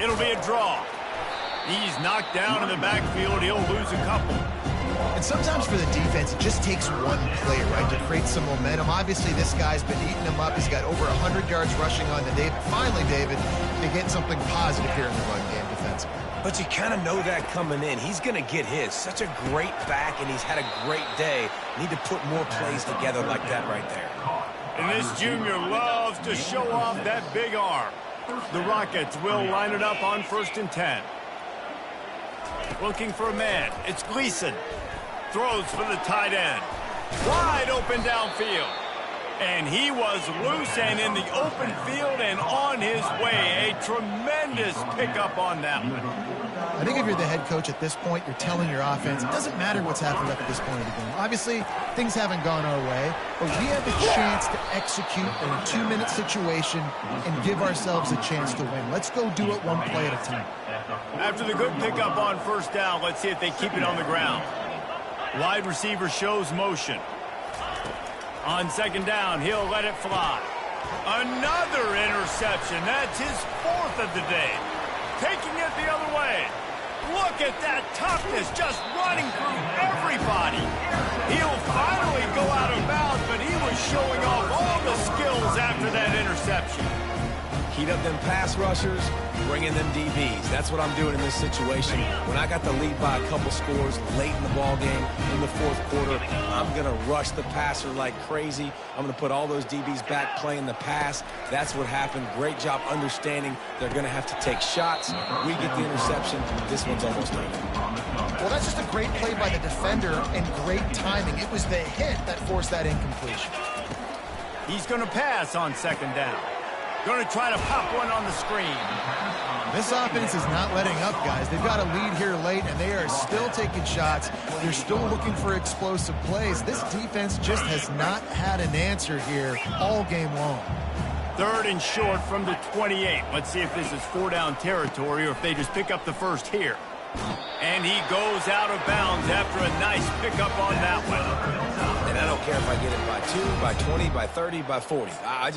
Speaker 1: It'll be a draw. He's knocked down in the backfield. He'll lose a couple.
Speaker 2: And sometimes for the defense, it just takes one play, right, to create some momentum. Obviously, this guy's been eating them up. He's got over 100 yards rushing on the day. But finally, David, they get something positive here in the run game defensively.
Speaker 3: But you kind of know that coming in. He's going to get his. Such a great back, and he's had a great day. Need to put more plays together like that right there.
Speaker 1: And this junior loves to show off that big arm. The Rockets will line it up on 1st and 10. Looking for a man. It's Gleason. Throws for the tight end. Wide open downfield. And he was loose and in the open field and on his way. A tremendous pickup on that one.
Speaker 2: I think if you're the head coach at this point, you're telling your offense, it doesn't matter what's happened up at this point of the game. Obviously, things haven't gone our way, but we have a chance to execute in a 2-minute situation and give ourselves a chance to win. Let's go do it one play at a time.
Speaker 1: After the good pickup on 1st down, let's see if they keep it on the ground. Wide receiver shows motion. On 2nd down, he'll let it fly. Another interception. That's his 4th of the day. Taking it the other way. Look at that toughness, just running through everybody. He'll finally go out of bounds, but he was showing off all the skills after that interception.
Speaker 3: Heat up them pass rushers, bring in them DBs. That's what I'm doing in this situation. When I got the lead by a couple scores late in the ball game, in the 4th quarter, I'm going to rush the passer like crazy. I'm going to put all those DBs back playing the pass. That's what happened. Great job understanding they're going to have to take shots. We get the interception. This one's almost over.
Speaker 2: Well, that's just a great play by the defender and great timing. It was the hit that forced that incompletion.
Speaker 1: He's going to pass on 2nd down. Going to try to pop one on the screen.
Speaker 2: This offense is not letting up, guys. They've got a lead here late, and they are still taking shots. They're still looking for explosive plays. This defense just has not had an answer here all game long.
Speaker 1: 3rd and short from the 28. Let's see if this is 4-down territory or if they just pick up the first here. And he goes out of bounds after a nice pickup on that one.
Speaker 3: And I don't care if I get it by 2, by 20, by 30, by 40. I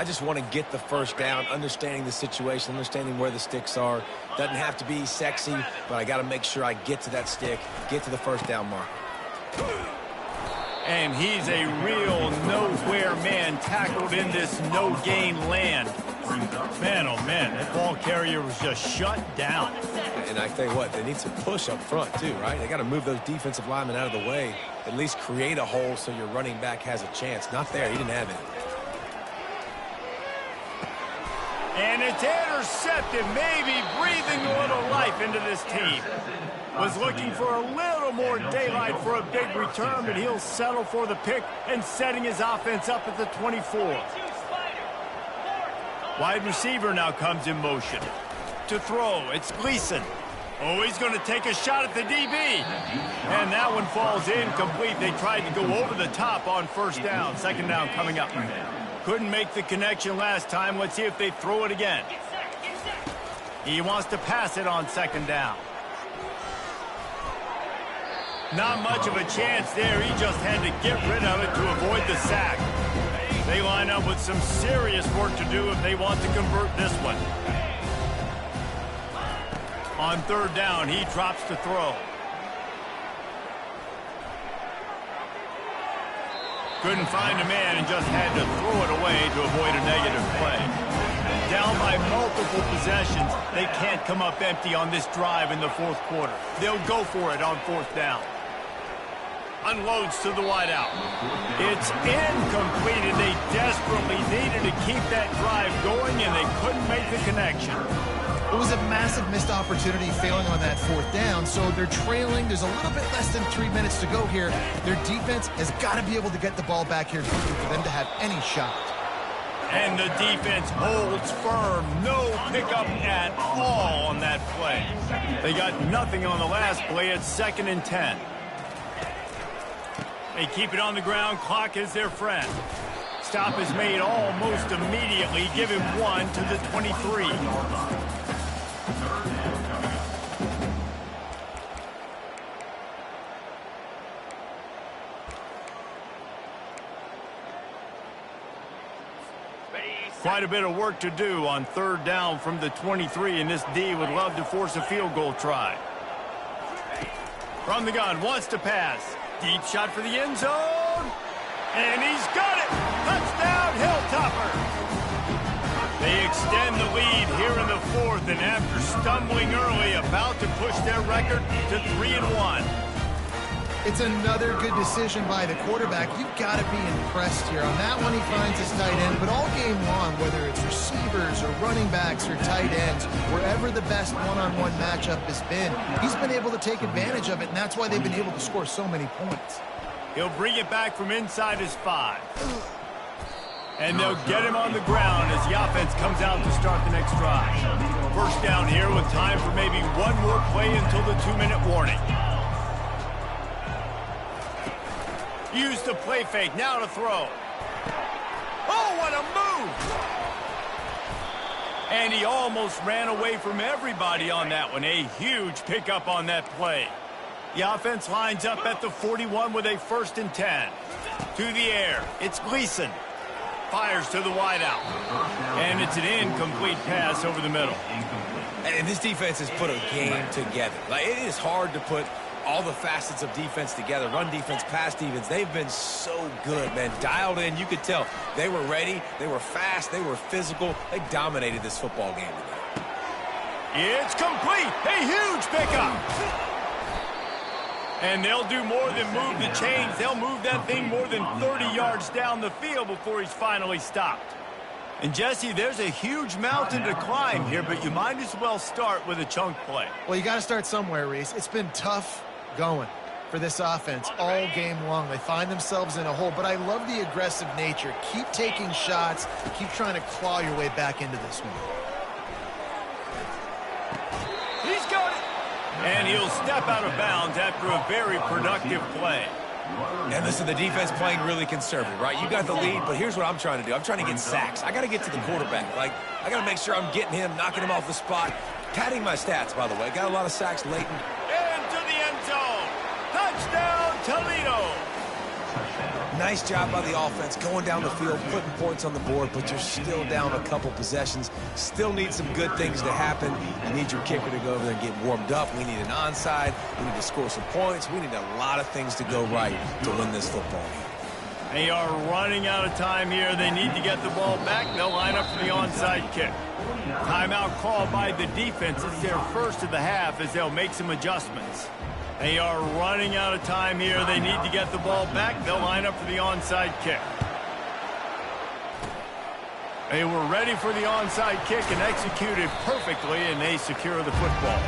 Speaker 3: just want to get the first down, understanding the situation, understanding where the sticks are. Doesn't have to be sexy, but I got to make sure I get to that stick, get to the first down mark.
Speaker 1: And he's a real nowhere man tackled in this no-gain land. Man, oh man, that ball carrier was just shut down.
Speaker 3: And I tell you what, they need some push up front too, right? They got to move those defensive linemen out of the way, at least create a hole so your running back has a chance. Not there, he didn't have it.
Speaker 1: And it's intercepted, maybe breathing a little life into this team. Was looking for a little more daylight for a big return, but he'll settle for the pick and setting his offense up at the 24. Wide receiver now comes in motion. To throw, it's Gleason. Oh, he's going to take a shot at the DB. And that one falls incomplete. They tried to go over the top on 1st down. 2nd down coming up. Couldn't make the connection last time. Let's see if they throw it again. He wants to pass it on 2nd down. Not much of a chance there. He just had to get rid of it to avoid the sack. They line up with some serious work to do if they want to convert this one. On 3rd down, he drops to throw. Couldn't find a man and just had to throw it away to avoid a negative play. Down by multiple possessions, they can't come up empty on this drive in the 4th quarter. They'll go for it on 4th down. Unloads to the wideout. It's incomplete, and they desperately needed to keep that drive going, and they couldn't make the connection.
Speaker 2: It was a massive missed opportunity failing on that 4th down, so they're trailing. There's a little bit less than 3 minutes to go here. Their defense has got to be able to get the ball back here quickly for them to have any shot.
Speaker 1: And the defense holds firm. No pickup at all on that play. They got nothing on the last play. It's 2nd and 10. They keep it on the ground. Clock is their friend. Stop is made almost immediately. Give him 1 to the 23. Quite a bit of work to do on 3rd down from the 23, and this D would love to force a field goal try. From the gun, wants to pass. Deep shot for the end zone. And he's got it. Touchdown, Hilltopper. They extend the lead here in the 4th, and after stumbling early, about to push their record to 3-1.
Speaker 2: It's another good decision by the quarterback. You've got to be impressed here. On that one, he finds his tight end, but all game long, whether it's receivers or running backs or tight ends, wherever the best one-on-one matchup has been, he's been able to take advantage of it, and that's why they've been able to score so many points.
Speaker 1: He'll bring it back from inside his 5. And they'll get him on the ground as the offense comes out to start the next drive. 1st down here with time for maybe one more play until the 2-minute warning. Use the play fake, now to throw. Oh, what a move! And he almost ran away from everybody on that one. A huge pickup on that play. The offense lines up at the 41 with a 1st and 10. To the air, it's Gleason. Fires to the wideout. And it's an incomplete pass over the middle.
Speaker 3: And this defense has put a game together. Like, it is hard to put all the facets of defense together. Run defense, pass defense. They've been so good, man. Dialed in. You could tell they were ready. They were fast. They were physical. They dominated this football game today.
Speaker 1: It's complete. A huge pickup. And they'll do more than move the chains. They'll move that thing more than 30 yards down the field before he's finally stopped. And, Jesse, there's a huge mountain to climb here, but you might as well start with a chunk play.
Speaker 2: Well, you got to start somewhere, Reese. It's been tough going for this offense all game long. They find themselves in a hole, but I love the aggressive nature. Keep taking shots. Keep trying to claw your way back into this one.
Speaker 1: He's got it. And he'll step out of bounds after a very productive play.
Speaker 3: And listen, the defense playing really conservative, right? You got the lead, but here's what I'm trying to do. I'm trying to get sacks. I got to get to the quarterback. Like, I got to make sure I'm getting him, knocking him off the spot. Padding my stats, by the way. Got a lot of sacks late.
Speaker 1: Into the end zone. Touchdown, Toledo.
Speaker 3: Nice job by the offense going down the field, putting points on the board, but you're still down a couple possessions. Still need some good things to happen. You need your kicker to go over there and get warmed up. We need an onside. We need to score some points. We need a lot of things to go right to win this football game.
Speaker 1: They are running out of time here. They need to get the ball back. They'll line up for the onside kick. Timeout called by the defense. It's their first of the half as they'll make some adjustments. They are running out of time here. They need to get the ball back. They'll line up for the onside kick. They were ready for the onside kick and executed perfectly, and they secure the football.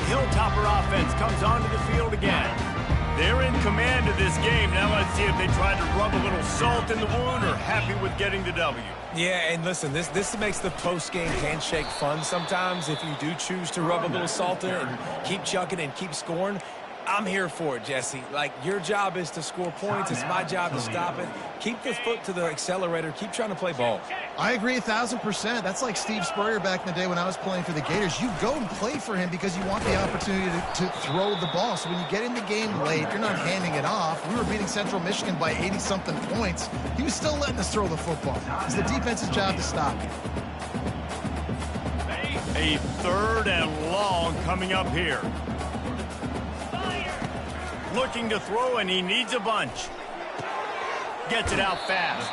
Speaker 1: Hilltopper offense comes onto the field again. They're in command of this game. Now let's see if they try to rub a little salt in the wound or happy with getting the W.
Speaker 3: Yeah, and listen, this makes the post-game handshake fun sometimes if you do choose to rub a little salt in it and keep chucking and keep scoring. I'm here for it, Jesse. Like, your job is to score points. It's my job to stop it. Keep the foot to the accelerator. Keep trying to play ball.
Speaker 2: I agree 1,000%. That's like Steve Spurrier back in the day when I was playing for the Gators. You go and play for him because you want the opportunity to throw the ball. So when you get in the game late, you're not handing it off. We were beating Central Michigan by 80-something points. He was still letting us throw the football. It's the defense's job to stop it.
Speaker 1: A 3rd and long coming up here. Looking to throw, and he needs a bunch. Gets it out fast.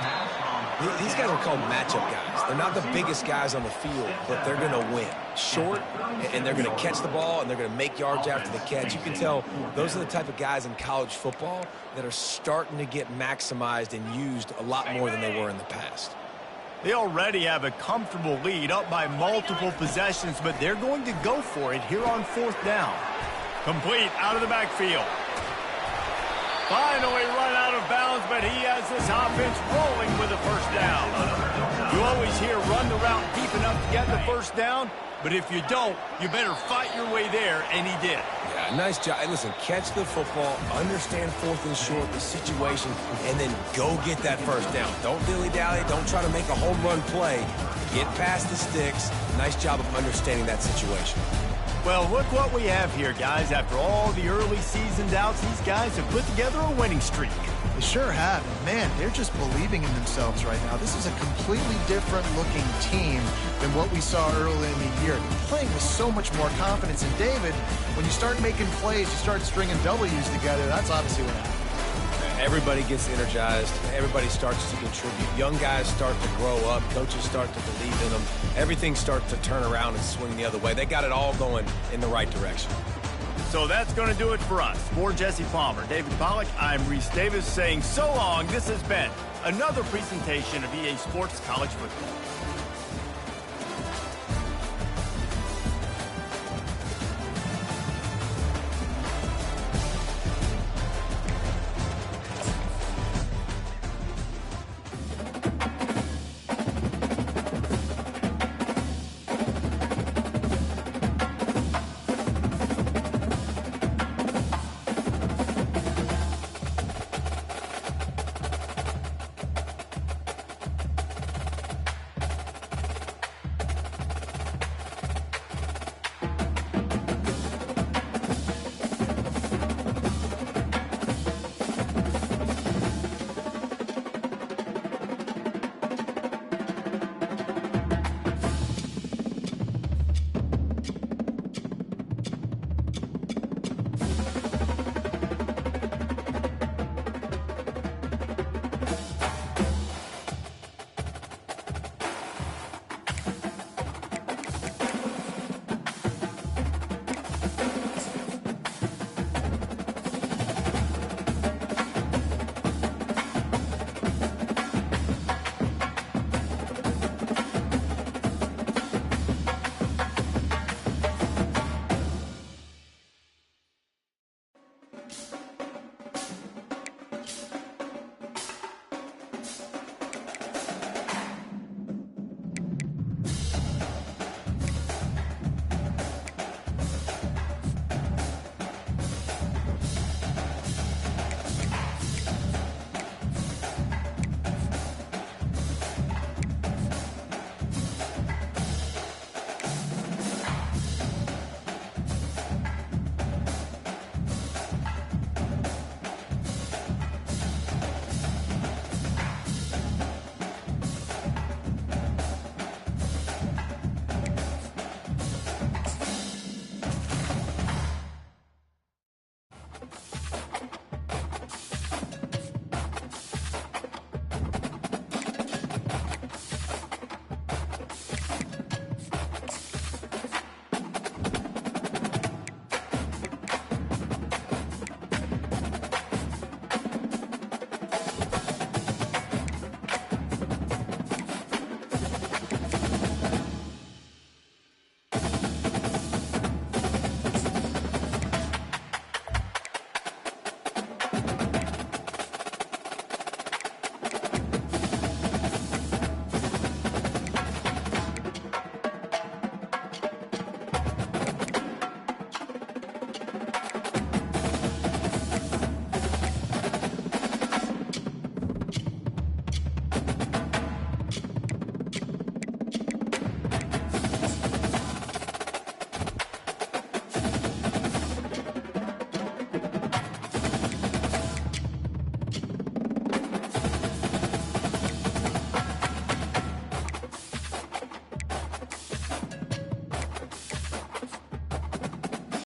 Speaker 3: These guys are called matchup guys. They're not the biggest guys on the field, but they're going to win. Short, and they're going to catch the ball, and they're going to make yards after the catch. You can tell those are the type of guys in college football that are starting to get maximized and used a lot more than they were in the past.
Speaker 1: They already have a comfortable lead, up by multiple possessions, but they're going to go for it here on 4th down. Complete out of the backfield. Finally run out of bounds, but he has this offense rolling with a 1st down. You always hear run the route deep enough to get the 1st down, but if you don't, you better fight your way there, and he did.
Speaker 3: Yeah, nice job. Hey, listen, catch the football, understand 4th and short, the situation, and then go get that 1st down. Don't dilly-dally. Don't try to make a home run play. Get past the sticks. Nice job of understanding that situation.
Speaker 1: Well, look what we have here, guys. After all the early season doubts, these guys have put together a winning streak.
Speaker 2: They sure have. And man, they're just believing in themselves right now. This is a completely different looking team than what we saw early in the year. They're playing with so much more confidence. And David, when you start making plays, you start stringing W's together, that's obviously what happened.
Speaker 3: Everybody gets energized. Everybody starts to contribute. Young guys start to grow up. Coaches start to believe in them. Everything starts to turn around and swing the other way. They got it all going in the right direction.
Speaker 1: So that's going to do it for us. For Jesse Palmer, David Pollack, I'm Reese Davis saying so long. This has been another presentation of EA Sports College Football.